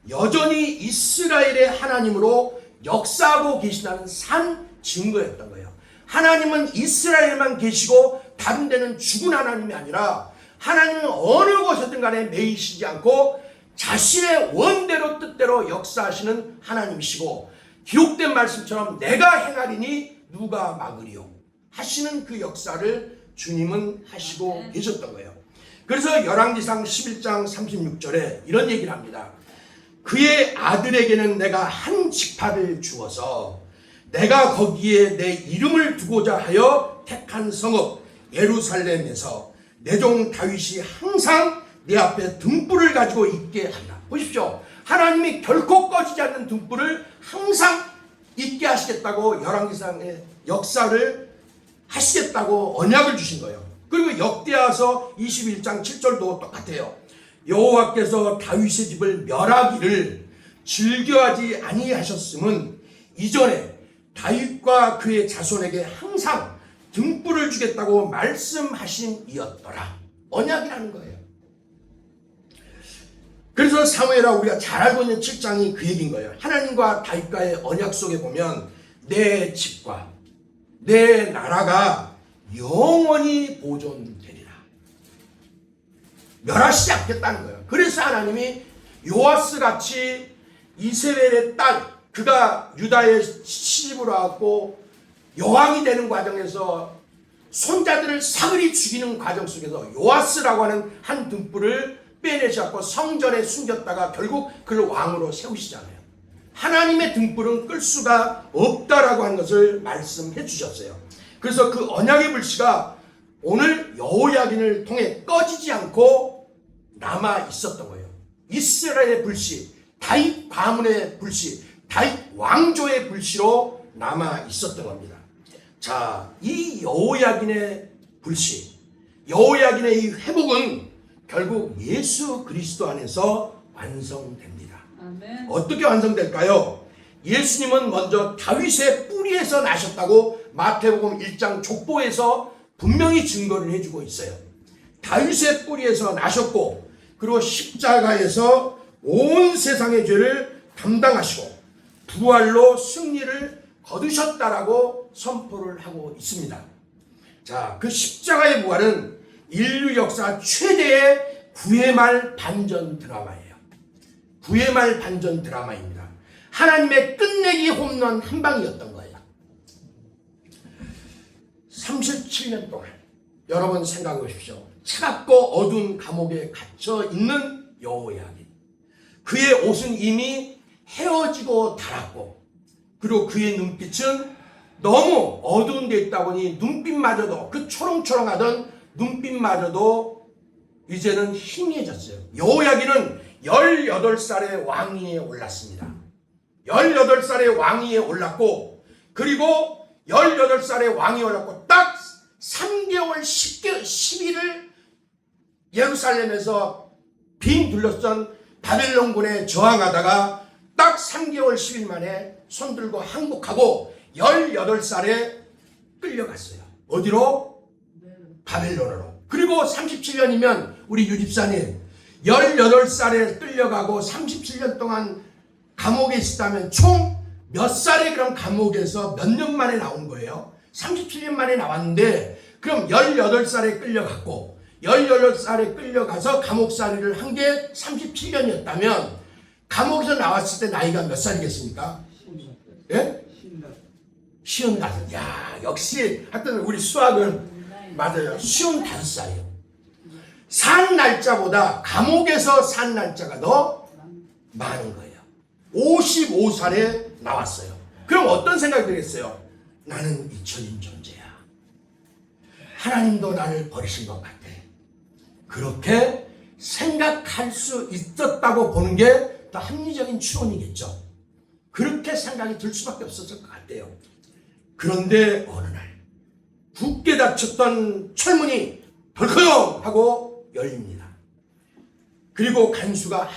여전히 이스라엘의 하나님으로 역사하고 계시다는 산 증거였던 거예요. 하나님은 이스라엘만 계시고 다른 데는 죽은 하나님이 아니라 하나님은 어느 곳에든 간에 매이시지 않고 자신의 원대로 뜻대로 역사하시는 하나님이시고 기록된 말씀처럼 내가 행하리니 누가 막으리요 하시는 그 역사를 주님은 하시고 계셨던 거예요. 그래서 열왕기상 11장 36절에 이런 얘기를 합니다. 그의 아들에게는 내가 한 지파를 주어서 내가 거기에 내 이름을 두고자 하여 택한 성읍 예루살렘에서 내 종 다윗이 항상 내 앞에 등불을 가지고 있게 한다. 보십시오. 하나님이 결코 꺼지지 않는 등불을 항상 있게 하시겠다고 열왕기상의 역사를 하시겠다고 언약을 주신 거예요. 그리고 역대하서 21장 7절도 똑같아요. 여호와께서 다윗의 집을 멸하기를 즐겨하지 아니하셨음은 이전에 다윗과 그의 자손에게 항상 등불을 주겠다고 말씀하심이었더라. 언약이라는 거예요. 그래서 사무엘하 우리가 잘 알고 있는 7장이 그 얘기인 거예요. 하나님과 다윗과의 언약 속에 보면 내 집과 내 나라가 영원히 보존되리라. 멸하시지 않겠다는 거예요. 그래서 하나님이 요아스 같이 이세벨의 딸, 그가 유다의 시집으로 하고 여왕이 되는 과정에서 손자들을 사흘이 죽이는 과정 속에서 요아스라고 하는 한 등불을 빼내셔서 성전에 숨겼다가 결국 그를 왕으로 세우시잖아요. 하나님의 등불은 끌 수가 없다라고 하는 것을 말씀해 주셨어요. 그래서 그 언약의 불씨가 오늘 여호야긴을 통해 꺼지지 않고 남아 있었던 거예요. 이스라엘의 불씨, 다윗 가문의 불씨, 다윗 왕조의 불씨로 남아 있었던 겁니다. 자, 이 여호야긴의 불씨, 여호야긴의 이 회복은 결국 예수 그리스도 안에서 완성됩니다. 아멘. 어떻게 완성될까요? 예수님은 먼저 다윗의 뿌리에서 나셨다고 마태복음 1장 족보에서 분명히 증거를 해주고 있어요. 다윗의 뿌리에서 나셨고 그리고 십자가에서 온 세상의 죄를 담당하시고 부활로 승리를 거두셨다라고 선포를 하고 있습니다. 자, 그 십자가의 부활은 인류 역사 최대의 구의 말 반전 드라마예요. 구의 말 반전 드라마입니다. 하나님의 끝내기 홈런 한 방이었던 거예요. 37년 동안 여러분 생각해 보십시오. 차갑고 어두운 감옥에 갇혀 있는 여호야긴. 그의 옷은 이미 헤어지고 닳았고, 그리고 그의 눈빛은 너무 어두운 데 있다 보니 눈빛마저도, 그 초롱초롱하던 눈빛마저도 이제는 희미해졌어요. 여호야긴은 18살의 왕위에 올랐습니다. 18살의 왕위에 올랐고, 그리고 18살의 왕위에 올랐고 딱 3개월 10일을 예루살렘에서 빙 둘러싼 바벨론군에 저항하다가 딱 3개월 10일 만에 손들고 항복하고 18살에 끌려갔어요. 어디로? 바벨론으로. 그리고 37년이면 우리 유집사님 18살에 끌려가고 37년 동안 감옥에 있었다면 총 몇 살에 그럼 감옥에서 몇 년 만에 나온 거예요? 37년 만에 나왔는데, 그럼 18살에 끌려갔고 18살에 끌려가서 감옥살이를 한 게 37년이었다면 감옥에서 나왔을 때 나이가 몇 살이겠습니까? 예? 55. 야, 역시 하여튼 우리 수학은 맞아요. 55살이에요. 산 날짜보다 감옥에서 산 날짜가 더 많은 거예요. 55살에 나왔어요. 그럼 어떤 생각이 들겠어요? 나는 잊혀진 존재야. 하나님도 나를 버리신 것 같아. 그렇게 생각할 수 있었다고 보는 게 더 합리적인 추론이겠죠. 그렇게 생각이 들 수밖에 없었을 것 같아요. 그런데 어느 날 굳게 닫혔던 철문이 덜커녕 하고 열립니다. 그리고 간수가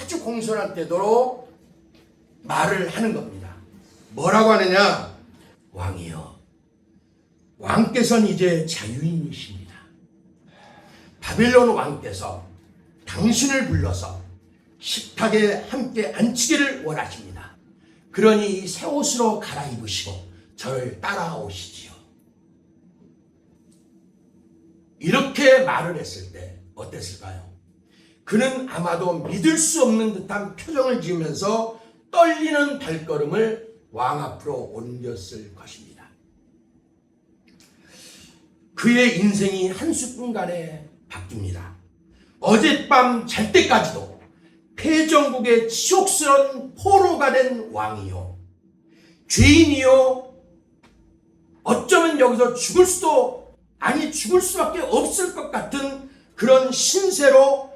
아주 공손한 태도로 말을 하는 겁니다. 뭐라고 하느냐? 왕이여, 왕께서는 이제 자유인이십니다. 바벨론 왕께서 당신을 불러서 식탁에 함께 앉히기를 원하십니다. 그러니 이 새 옷으로 갈아입으시고 저를 따라오시지요. 이렇게 말을 했을 때 어땠을까요? 그는 아마도 믿을 수 없는 듯한 표정을 지으면서 떨리는 발걸음을 왕 앞으로 옮겼을 것입니다. 그의 인생이 한순간에 바뀝니다. 어젯밤 잘 때까지도 패전국의 치욕스러운 포로가 된 왕이요, 죄인이요, 어쩌면 여기서 죽을 수밖에 없을 것 같은 그런 신세로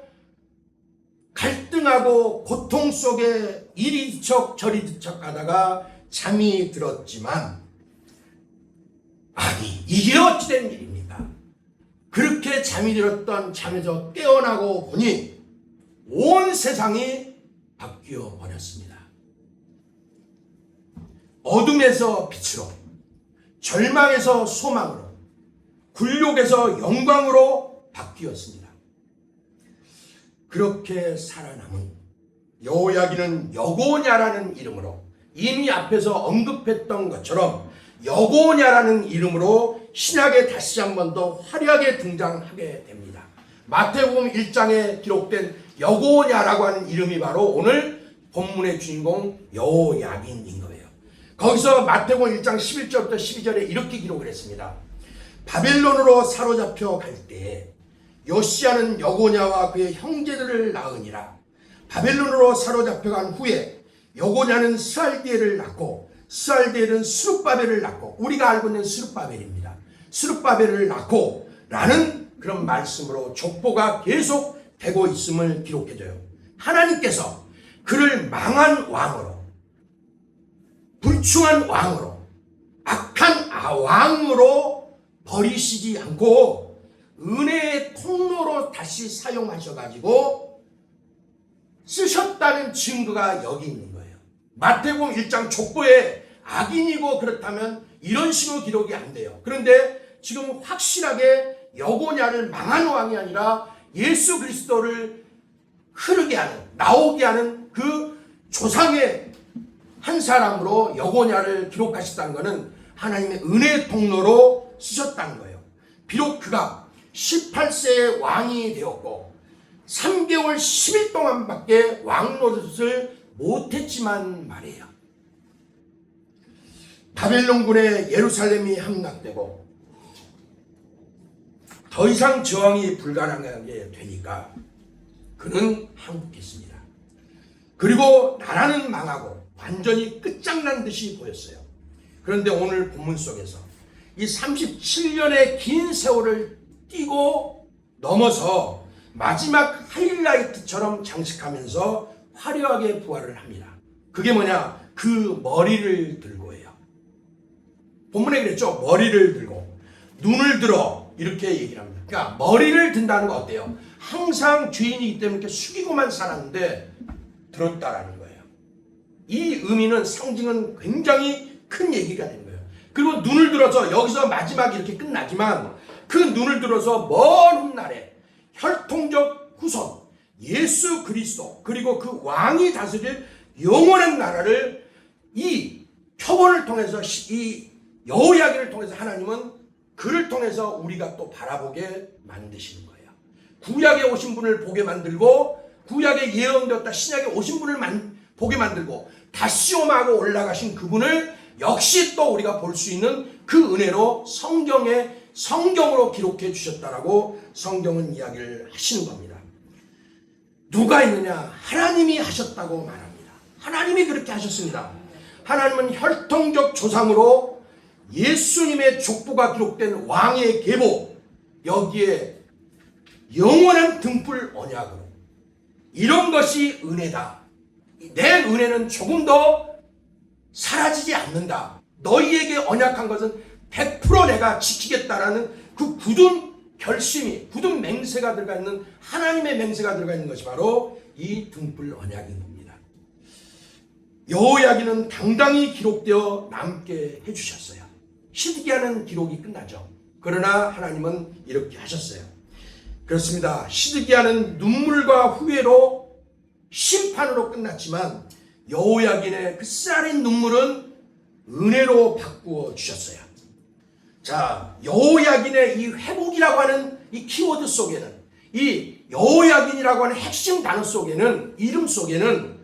갈등하고 고통 속에 이리 뒤척 저리 뒤척 하다가 잠이 들었지만, 아니 이게 어찌된 일입니까? 그렇게 잠이 들었던 잠에서 깨어나고 보니 온 세상이 바뀌어 버렸습니다. 어둠에서 빛으로, 절망에서 소망으로, 굴욕에서 영광으로 바뀌었습니다. 그렇게 살아남은 여호야긴은 여고냐라는 이름으로, 이미 앞에서 언급했던 것처럼 여고냐라는 이름으로 신약에 다시 한 번 더 화려하게 등장하게 됩니다. 마태복음 1장에 기록된 여고냐라고 하는 이름이 바로 오늘 본문의 주인공 여호야긴인 거예요. 거기서 마태복음 1장 11절부터 12절에 이렇게 기록을 했습니다. 바벨론으로 사로잡혀 갈 때 요시야는 여고냐와 그의 형제들을 낳으니라. 바벨론으로 사로잡혀간 후에 여고냐는 스알디엘을 낳고, 스알디엘은 스룹바벨을 낳고, 우리가 알고 있는 스룹바벨입니다. 스룹바벨을 낳고 라는 그런 말씀으로 족보가 계속 되고 있음을 기록해줘요. 하나님께서 그를 망한 왕으로, 불충한 왕으로, 악한 왕으로 버리시지 않고 은혜의 통로로 다시 사용하셔가지고 쓰셨다는 증거가 여기 있는 거예요. 마태복음 1장 족보에 악인이고 그렇다면 이런 식으로 기록이 안 돼요. 그런데 지금 확실하게 여고냐를 망한 왕이 아니라 예수 그리스도를 흐르게 하는, 나오게 하는 그 조상의 한 사람으로 여고냐를 기록하셨다는 것은 하나님의 은혜의 통로로 쓰셨다는 거예요. 비록 그가 18세에 왕이 되었고 3개월 10일 동안밖에 왕 노릇을 못했지만 말이에요. 바벨론군의 예루살렘이 함락되고 더 이상 저항이 불가능하게 되니까 그는 항복했습니다. 그리고 나라는 망하고 완전히 끝장난 듯이 보였어요. 그런데 오늘 본문 속에서 이 37년의 긴 세월을 뛰고 넘어서 마지막 하이라이트처럼 장식하면서 화려하게 부활을 합니다. 그게 뭐냐? 그 머리를 들고예요. 본문에 그랬죠? 머리를 들고 눈을 들어 이렇게 얘기를 합니다. 그러니까 머리를 든다는 거 어때요? 항상 죄인이기 때문에 이렇게 숙이고만 살았는데 들었다라는 거예요. 이 의미는 상징은 굉장히 큰 얘기가 되는 거예요. 그리고 눈을 들어서 여기서 마지막이 이렇게 끝나지만 그 눈을 들어서 먼 훗날에 혈통적 후손 예수 그리스도 그리고 그 왕이 다스릴 영원한 나라를 이 표본을 통해서 이 여호야기를 통해서 하나님은 그를 통해서 우리가 또 바라보게 만드시는 거예요. 구약에 오신 분을 보게 만들고 구약에 예언되었다 신약에 오신 분을 보게 만들고 다시 오마하고 올라가신 그분을 역시 또 우리가 볼 수 있는 그 은혜로 성경으로 기록해 주셨다라고 성경은 이야기를 하시는 겁니다. 누가 있느냐? 하나님이 하셨다고 말합니다. 하나님이 그렇게 하셨습니다. 하나님은 혈통적 조상으로 예수님의 족보가 기록된 왕의 계보 여기에 영원한 등불 언약으로 이런 것이 은혜다. 내 은혜는 조금 더 사라지지 않는다. 너희에게 언약한 것은 100% 내가 지키겠다라는 그 굳은 결심이 굳은 맹세가 들어가 있는 하나님의 맹세가 들어가 있는 것이 바로 이 등불 언약인 겁니다. 여호야기는 당당히 기록되어 남게 해주셨어요. 시드기야는 기록이 끝나죠. 그러나 하나님은 이렇게 하셨어요. 그렇습니다. 시드기야는 눈물과 후회로 심판으로 끝났지만 여호야긴의 그 쌀인 눈물은 은혜로 바꾸어 주셨어요. 자, 여호야긴의 이 회복이라고 하는 이 키워드 속에는 이 여호야긴이라고 하는 핵심 단어 속에는 이름 속에는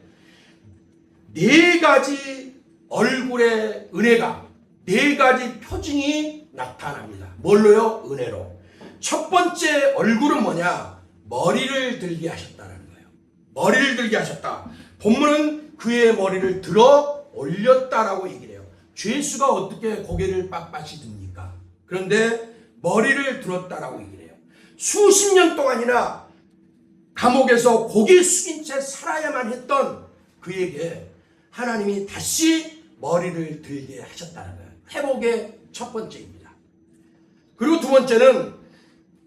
네 가지 얼굴의 은혜가 네 가지 표징이 나타납니다. 뭘로요? 은혜로. 첫 번째 얼굴은 뭐냐? 머리를 들게 하셨다는 거예요. 머리를 들게 하셨다. 본문은 그의 머리를 들어 올렸다라고 얘기를 해요. 죄수가 어떻게 고개를 빳빳이 듭니까? 그런데 머리를 들었다라고 얘기를 해요. 수십 년 동안이나 감옥에서 고개 숙인 채 살아야만 했던 그에게 하나님이 다시 머리를 들게 하셨다는 거예요. 회복의 첫 번째입니다. 그리고 두 번째는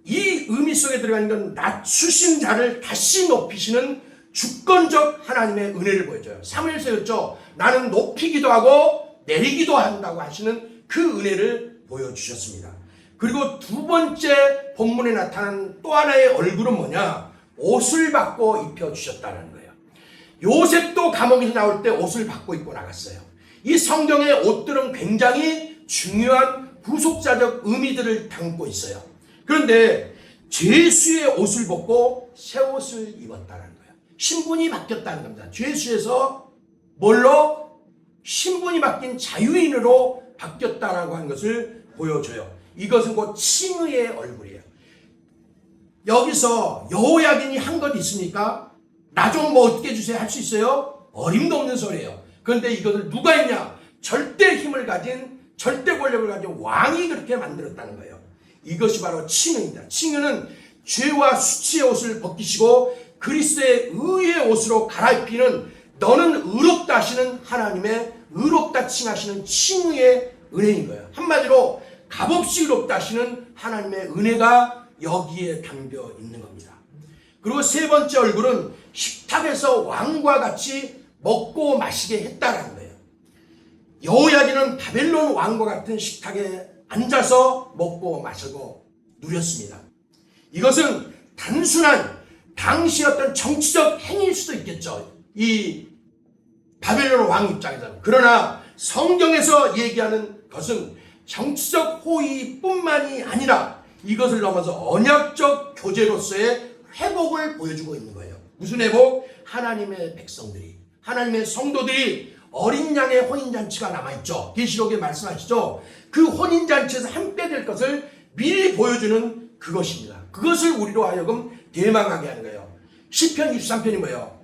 이 의미 속에 들어가 있는 건 낮추신 자를 다시 높이시는 주권적 하나님의 은혜를 보여줘요. 사무엘서였죠. 나는 높이기도 하고 내리기도 한다고 하시는 그 은혜를 보여주셨습니다. 그리고 두 번째 본문에 나타난 또 하나의 얼굴은 뭐냐? 옷을 바꿔 입혀주셨다는 거예요. 요셉도 감옥에서 나올 때 옷을 바꿔 입고 나갔어요. 이 성경의 옷들은 굉장히 중요한 구속사적 의미들을 담고 있어요. 그런데 죄수의 옷을 벗고 새 옷을 입었다는 거예요. 신분이 바뀌었다는 겁니다. 죄수에서 뭘로? 신분이 바뀐 자유인으로 바뀌었다라고 하는 것을 보여줘요. 이것은 곧 칭의의 얼굴이에요. 여기서 여호야긴이 한 것 있습니까? 나 좀 뭐 어떻게 해주세요 할 수 있어요? 어림도 없는 소리예요. 그런데 이것을 누가 했냐? 절대 힘을 가진 절대 권력을 가진 왕이 그렇게 만들었다는 거예요. 이것이 바로 칭의입니다. 칭의는 죄와 수치의 옷을 벗기시고 그리스도의 의의 옷으로 갈아입히는 너는 의롭다 하시는 하나님의 의롭다 칭하시는 칭의의 은혜인 거예요. 한마디로 값없이 의롭다 하시는 하나님의 은혜가 여기에 담겨 있는 겁니다. 그리고 세 번째 얼굴은 식탁에서 왕과 같이 먹고 마시게 했다라는 거예요. 여호야긴은 바벨론 왕과 같은 식탁에 앉아서 먹고 마시고 누렸습니다. 이것은 단순한 당시 어떤 정치적 행위일 수도 있겠죠. 이 바벨론 왕 입장에서는. 그러나 성경에서 얘기하는 것은 정치적 호의뿐만이 아니라 이것을 넘어서 언약적 교제로서의 회복을 보여주고 있는 거예요. 무슨 회복? 하나님의 백성들이, 하나님의 성도들이 어린 양의 혼인잔치가 남아있죠. 계시록에 말씀하시죠. 그 혼인잔치에서 함께 될 것을 미리 보여주는 그것입니다. 그것을 우리로 하여금 대망하게 하는 거예요. 시편 23편이 뭐예요?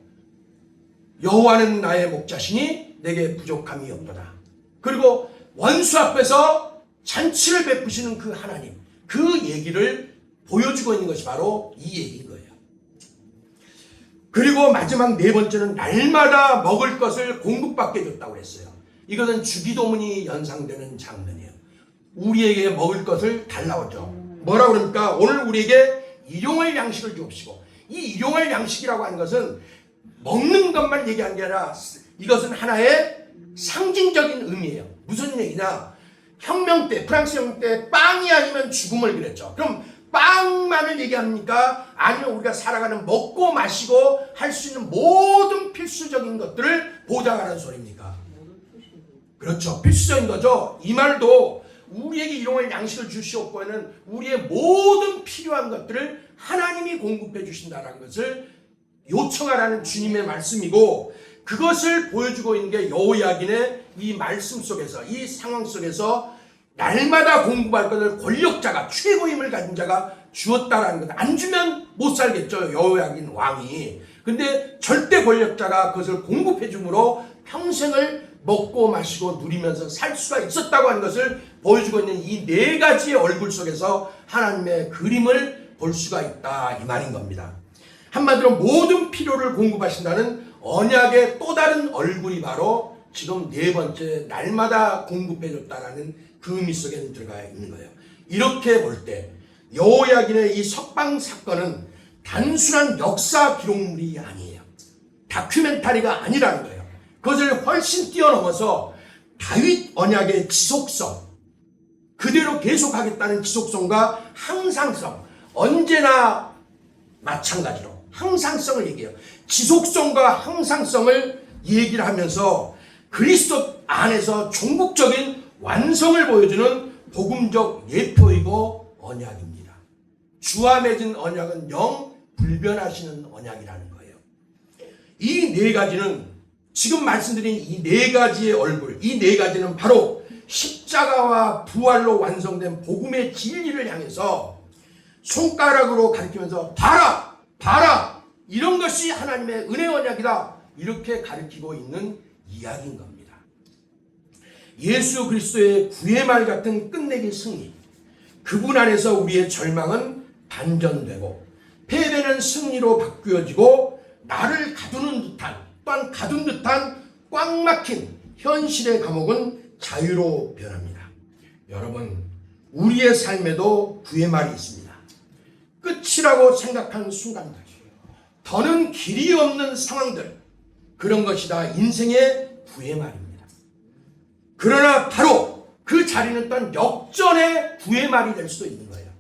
여호와는 나의 목자시니 내게 부족함이 없도다. 그리고 원수 앞에서 잔치를 베푸시는 그 하나님, 그 얘기를 보여주고 있는 것이 바로 이 얘기인 거예요. 그리고 마지막 네 번째는 날마다 먹을 것을 공급받게 줬다고 그랬어요. 이것은 주기도문이 연상되는 장면이에요. 우리에게 먹을 것을 달라오죠. 뭐라고 그럽니까? 오늘 우리에게 일용할 양식을 주옵시고, 이 일용할 양식이라고 하는 것은 먹는 것만 얘기하는 게 아니라 이것은 하나의 상징적인 의미예요. 무슨 얘기냐? 혁명 때, 프랑스 혁명 때 빵이 아니면 죽음을 그랬죠. 그럼 빵만을 얘기합니까? 아니면 우리가 살아가는 먹고 마시고 할 수 있는 모든 필수적인 것들을 보장하는 소리입니까? 그렇죠. 필수적인 거죠. 이 말도 우리에게 일용할 양식을 주시옵고는 우리의 모든 필요한 것들을 하나님이 공급해 주신다는 것을 요청하라는 주님의 말씀이고, 그것을 보여주고 있는 게 여호야긴의 이 말씀 속에서, 이 상황 속에서 날마다 공급할 것을 권력자가, 최고 힘을 가진 자가 주었다라는 것. 안 주면 못 살겠죠, 여호야긴 왕이. 근데 절대 권력자가 그것을 공급해 줌으로 평생을 먹고 마시고 누리면서 살 수가 있었다고 하는 것을 보여주고 있는 이 네 가지의 얼굴 속에서 하나님의 그림을 볼 수가 있다, 이 말인 겁니다. 한마디로 모든 필요를 공급하신다는 언약의 또 다른 얼굴이 바로 지금 네 번째 날마다 공급해줬다라는 그 의미 속에 들어가 있는 거예요. 이렇게 볼 때 여호야긴의 이 석방 사건은 단순한 역사 기록물이 아니에요. 다큐멘터리가 아니라는 거예요. 그것을 훨씬 뛰어넘어서 다윗 언약의 지속성, 그대로 계속하겠다는 지속성과 항상성, 언제나 마찬가지로 항상성을 얘기해요. 지속성과 항상성을 얘기를 하면서 그리스도 안에서 종국적인 완성을 보여주는 복음적 예표이고 언약입니다. 주와 맺은 언약은 영 불변하시는 언약이라는 거예요. 이 네 가지는, 지금 말씀드린 이 네 가지의 얼굴, 이 네 가지는 바로 십자가와 부활로 완성된 복음의 진리를 향해서 손가락으로 가리키면서 봐라! 봐라! 이런 것이 하나님의 은혜 언약이다, 이렇게 가리키고 있는 이야기인 겁니다. 예수 그리스도의 구의 말 같은 끝내기 승리, 그분 안에서 우리의 절망은 반전되고 패배는 승리로 바뀌어지고 나를 가두는 듯한, 또한 가둔 듯한 꽉 막힌 현실의 감옥은 자유로 변합니다. 여러분, 우리의 삶에도 구의 말이 있습니다. 끝이라고 생각한 순간들, 더는 길이 없는 상황들, 그런 것이 다 인생의 구의 말입니다. 그러나 바로 그 자리는 또한 역전의 구의 말이 될 수도 있는 거예요.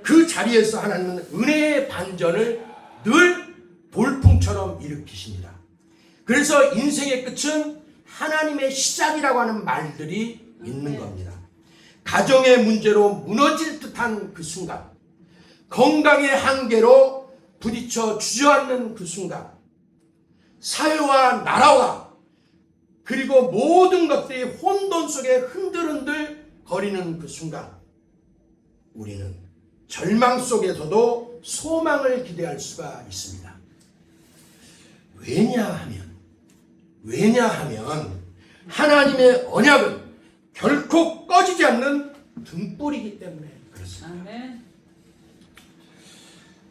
그 자리에서 하나님은 은혜의 반전을 늘 돌풍처럼 일으키십니다. 그래서 인생의 끝은 하나님의 시작이라고 하는 말들이 있는 겁니다. 가정의 문제로 무너질 듯한 그 순간, 건강의 한계로 부딪혀 주저앉는 그 순간, 사회와 나라와 그리고 모든 것들이 혼돈 속에 흔들흔들 거리는 그 순간, 우리는 절망 속에서도 소망을 기대할 수가 있습니다. 왜냐하면 하나님의 언약은 결코 꺼지지 않는 등불이기 때문에 그렇습니다. 아멘.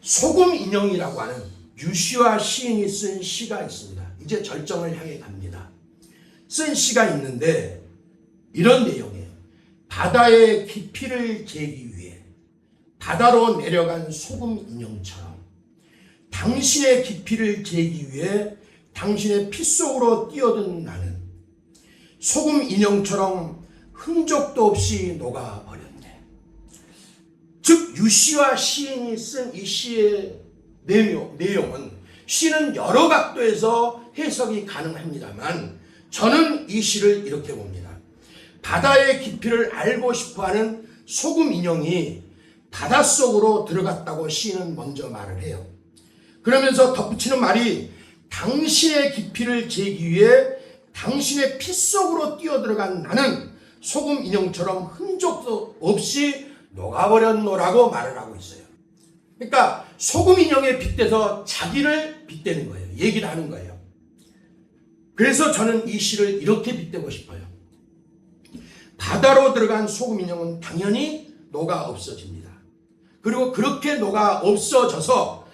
소금 인형이라고 하는 유시화 시인이 쓴 시가 있습니다. 이제 절정을 향해 갑니다. 쓴 시가 있는데 이런 내용이에요. 바다의 깊이를 재기 위해 바다로 내려간 소금 인형처럼 당신의 깊이를 재기 위해 당신의 피 속으로 뛰어든 나는 소금 인형처럼 흔적도 없이 녹아버렸네. 즉 유시화 시인이 쓴 이 시의 내용은, 시는 여러 각도에서 해석이 가능합니다만 저는 이 시를 이렇게 봅니다. 바다의 깊이를 알고 싶어하는 소금 인형이 바닷속으로 들어갔다고 시인은 먼저 말을 해요. 그러면서 덧붙이는 말이 당신의 깊이를 재기 위해 당신의 피 속으로 뛰어들어간 나는 소금 인형처럼 흔적도 없이 녹아버렸노라고 말을 하고 있어요. 그러니까 소금 인형에 빗대서 자기를 빗대는 거예요. 얘기를 하는 거예요. 그래서 저는 이 시를 이렇게 빗대고 싶어요. 바다로 들어간 소금 인형은 당연히 녹아 없어집니다. 그리고 그렇게 녹아 없어져서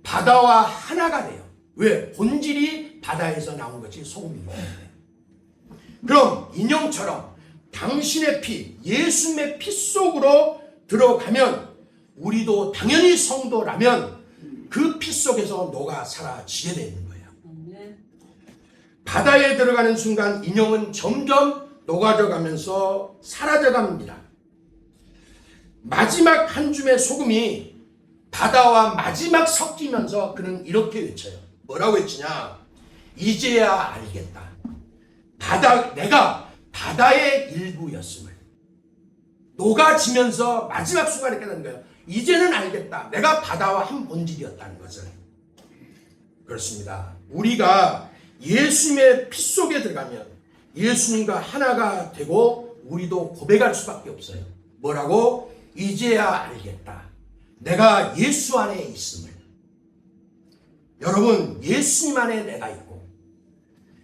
바다와 하나가 돼요. 왜? 본질이 바다에서 나온 것이 소금 인형이에요. 그럼 인형처럼 당신의 피, 예수님의 피 속으로 들어가면 우리도 당연히 성도라면 그 피 속에서 녹아 사라지게 되는 거예요. 바다에 들어가는 순간 인형은 점점 녹아져 가면서 사라져 갑니다. 마지막 한 줌의 소금이 바다와 마지막 섞이면서 그는 이렇게 외쳐요. 뭐라고 외치냐? 이제야 알겠다. 내가 바다의 일부였음을. 녹아지면서 마지막 순간에 깨닫는 거예요. 이제는 알겠다. 내가 바다와 한 본질이었다는 것을. 그렇습니다. 우리가 예수님의 피 속에 들어가면 예수님과 하나가 되고 우리도 고백할 수밖에 없어요. 뭐라고? 이제야 알겠다. 내가 예수 안에 있음을. 여러분, 예수님 안에 내가 있고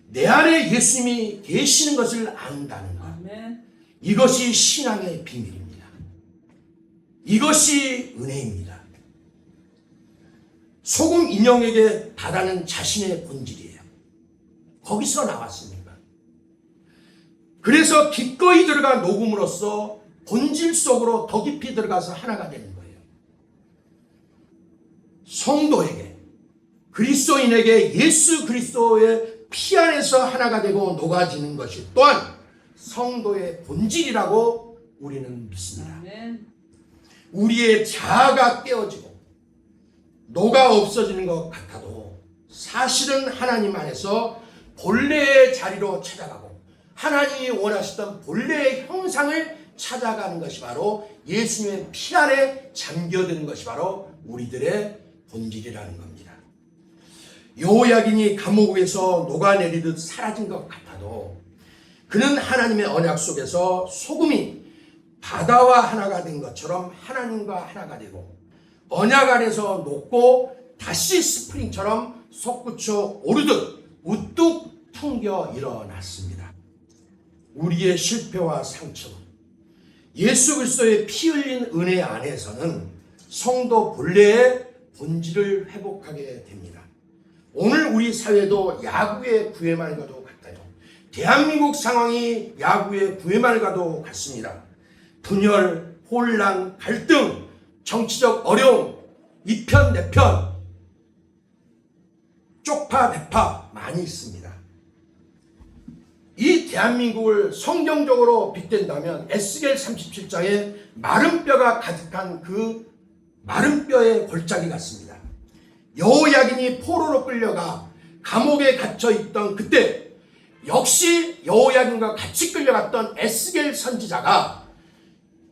내 안에 예수님이 계시는 것을 안다는 것. 이것이 신앙의 비밀입니다. 이것이 은혜입니다. 소금 인형에게 바다는 자신의 본질이에요. 거기서 나왔습니다. 그래서 기꺼이 들어가 녹음으로써 본질 속으로 더 깊이 들어가서 하나가 되는 거예요. 성도에게, 그리스도인에게 예수 그리스도의 피 안에서 하나가 되고 녹아지는 것이 또한 성도의 본질이라고 우리는 믿습니다. 우리의 자아가 깨어지고 녹아 없어지는 것 같아도 사실은 하나님 안에서 본래의 자리로 찾아가고 하나님이 원하시던 본래의 형상을 찾아가는 것이 바로 예수님의 피 안에 잠겨드는 것이 바로 우리들의 본질이라는 겁니다. 여호야긴이 감옥에서 녹아내리듯 사라진 것 같아도 그는 하나님의 언약 속에서 소금이 바다와 하나가 된 것처럼 하나님과 하나가 되고 언약 안에서 녹고 다시 스프링처럼 솟구쳐 오르듯 우뚝 튕겨 일어났습니다. 우리의 실패와 상처, 예수 그리스도의 피 흘린 은혜 안에서는 성도 본래의 본질을 회복하게 됩니다. 오늘 우리 사회도 야구의 구회말과도 같아요. 대한민국 상황이 야구의 구회말과도 같습니다. 분열, 혼란, 갈등, 정치적 어려움, 이편 내편, 쪽파대파 많이 있습니다. 이 대한민국을 성경적으로 빗댄다면 에스겔 37장에 마른 뼈가 가득한 그 마른 뼈의 골짜기 같습니다. 여호야긴이 포로로 끌려가 감옥에 갇혀있던 그때 역시 여호야긴과 같이 끌려갔던 에스겔 선지자가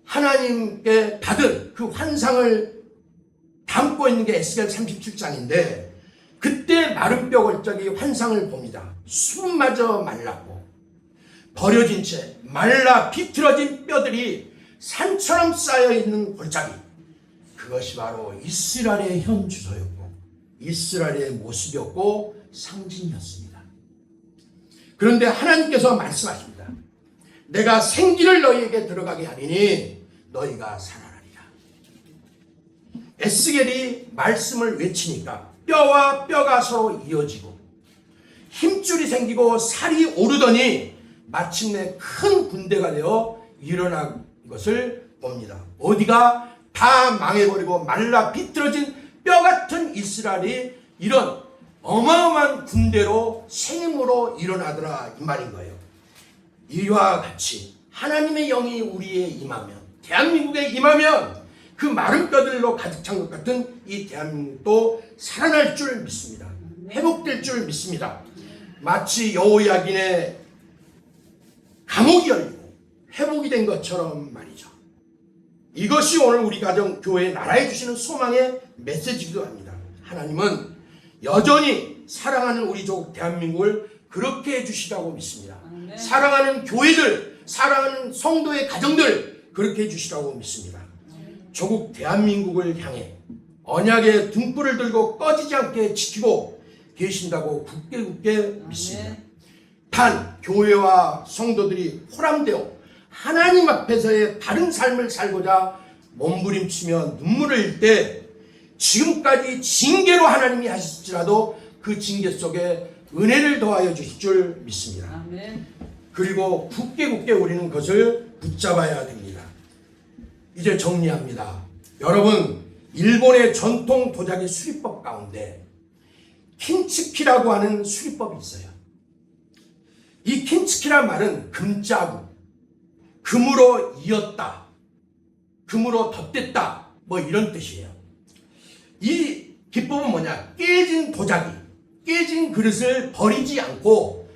하나님께 받은 그 환상을 담고 있는 게 에스겔 37장인데 그때 마른 뼈 골짜기 환상을 봅니다. 숨마저 말랐고 버려진 채 말라 비틀어진 뼈들이 산처럼 쌓여있는 골짜기, 그것이 바로 이스라엘의 현 주소였고 이스라엘의 모습이었고 상징이었습니다. 그런데 하나님께서 말씀하십니다. 내가 생기를 너희에게 들어가게 하리니 너희가 살아나리라. 에스겔이 말씀을 외치니까 뼈와 뼈가 서로 이어지고 힘줄이 생기고 살이 오르더니 마침내 큰 군대가 되어 일어난 것을 봅니다. 어디가 다 망해버리고 말라 비틀어진 뼈 같은 이스라엘이 이런 어마어마한 군대로 생임으로 일어나더라 이 말인 거예요. 이와 같이 하나님의 영이 우리에 임하면, 대한민국에 임하면 그 마른 뼈들로 가득 찬 것 같은 이 대한민국도 살아날 줄 믿습니다. 회복될 줄 믿습니다. 마치 이것이 오늘 우리 가정, 교회, 나라에 주시는 소망의 메시지이기도 합니다. 하나님은 여전히 사랑하는 우리 조국 대한민국을 그렇게 해주시라고 믿습니다. 아멘. 사랑하는 교회들, 사랑하는 성도의 가정들 그렇게 해주시라고 믿습니다. 조국 대한민국을 향해 언약의 등불을 들고 꺼지지 않게 지키고 계신다고 굳게 믿습니다. 아멘. 단 교회와 성도들이 호람되어 하나님 앞에서의 바른 삶을 살고자 몸부림치며 눈물을 흘릴 때 지금까지 징계로 하나님이 하실지라도 그 징계 속에 은혜를 더하여 주실 줄 믿습니다. 아멘. 그리고 굳게 우리는 그것을 붙잡아야 됩니다. 이제 정리합니다. 여러분, 일본의 전통 도자기 수리법 가운데 킨츠키라고 하는 수리법이 있어요. 이 킨츠키란 말은 금자구, 금으로 이었다, 금으로 덧댔다, 뭐 이런 뜻이에요. 이 기법은 뭐냐? 깨진 도자기, 깨진 그릇을 버리지 않고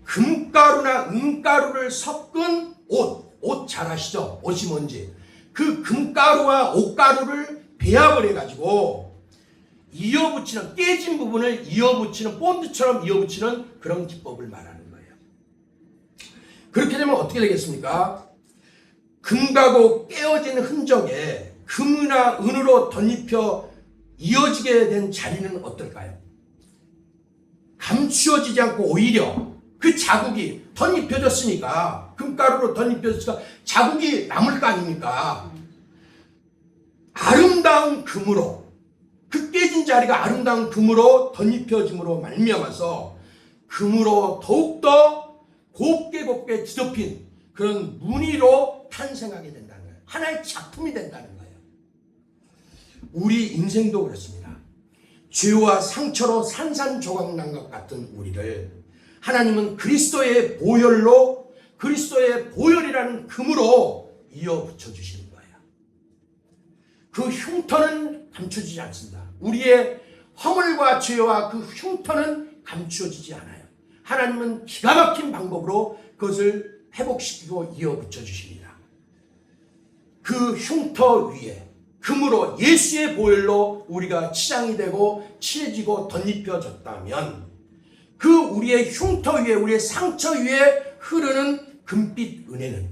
금가루나 은가루를 섞은 옷 잘 아시죠? 옷이 뭔지. 그 금가루와 옷가루를 배합을 해가지고 이어붙이는, 깨진 부분을 이어붙이는, 본드처럼 이어붙이는 그런 기법을 말하는 거예요. 그렇게 되면 어떻게 되겠습니까? 금가고 깨어진 흔적에 금이나 은으로 덧입혀 이어지게 된 자리는 어떨까요? 감추어지지 않고 오히려 그 자국이 덧입혀졌으니까, 금가루로 덧입혀졌으니까 자국이 남을 거 아닙니까? 아름다운 금으로, 그 깨진 자리가 아름다운 금으로 덧입혀짐으로 말미암아서 금으로 더욱더 곱게 뒤덮인 그런 무늬로 탄생하게 된다는 거예요. 하나의 작품이 된다는 거예요. 우리 인생도 그렇습니다. 죄와 상처로 산산조각 것 같은 우리를 하나님은 그리스도의 보혈로, 그리스도의 보혈이라는 금으로 이어 붙여주시는 거예요. 그 흉터는 감춰지지 않습니다. 우리의 허물과 죄와 그 흉터는 감추어지지 않아요. 하나님은 기가 막힌 방법으로 그것을 회복시키고 이어 붙여주십니다. 그 흉터 위에 금으로, 예수의 보혈로 우리가 치장이 되고 칠해지고 덧입혀졌다면 그 우리의 흉터 위에, 우리의 상처 위에 흐르는 금빛 은혜는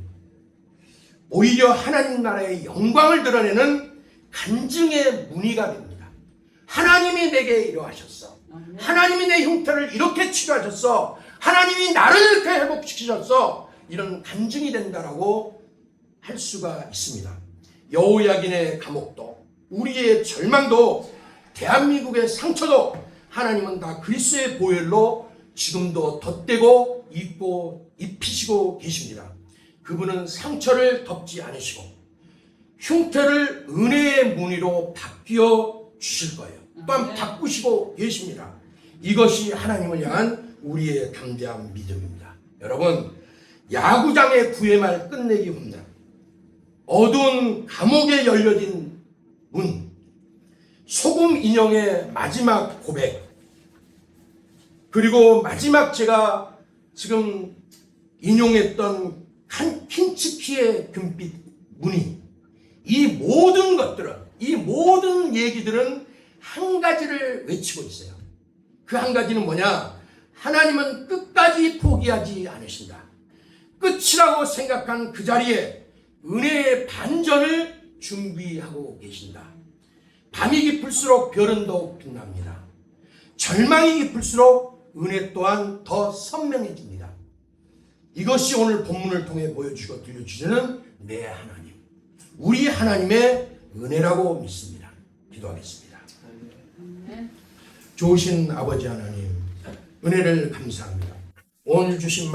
오히려 하나님 나라의 영광을 드러내는 간증의 무늬가 됩니다. 하나님이 내게 이러하셨어. 하나님이 내 흉터를 이렇게 치료하셨어. 하나님이 나를 이렇게 회복시키셨어. 이런 간증이 된다라고 할 수가 있습니다. 여호야긴의 감옥도, 우리의 절망도, 대한민국의 상처도 하나님은 다 그리스도의 보혈로 지금도 덧대고 입히시고 계십니다. 그분은 상처를 덮지 않으시고 흉터를 은혜의 무늬로 바뀌어 주실 거예요. 또한 바꾸시고 계십니다. 이것이 하나님을 향한 우리의 담대한 믿음입니다. 여러분, 야구장의 9회 말 끝내기 홈런, 어두운 감옥에 열려진 문, 소금 인형의 마지막 고백, 그리고 마지막 제가 지금 인용했던 킨츠키의 금빛 무늬, 이 모든 것들은, 이 모든 얘기들은 한 가지를 외치고 있어요. 그 한 가지는 뭐냐? 하나님은 끝까지 포기하지 않으신다. 끝이라고 생각한 그 자리에 은혜의 반전을 준비하고 계신다. 밤이 깊을수록 별은 더욱 빛납니다. 절망이 깊을수록 은혜 또한 더 선명해집니다. 이것이 오늘 본문을 통해 보여주고 들려주시는 내 하나님, 우리 하나님의 은혜라고 믿습니다. 기도하겠습니다. 좋으신 아버지 하나님, 은혜를 감사합니다. 오늘 주신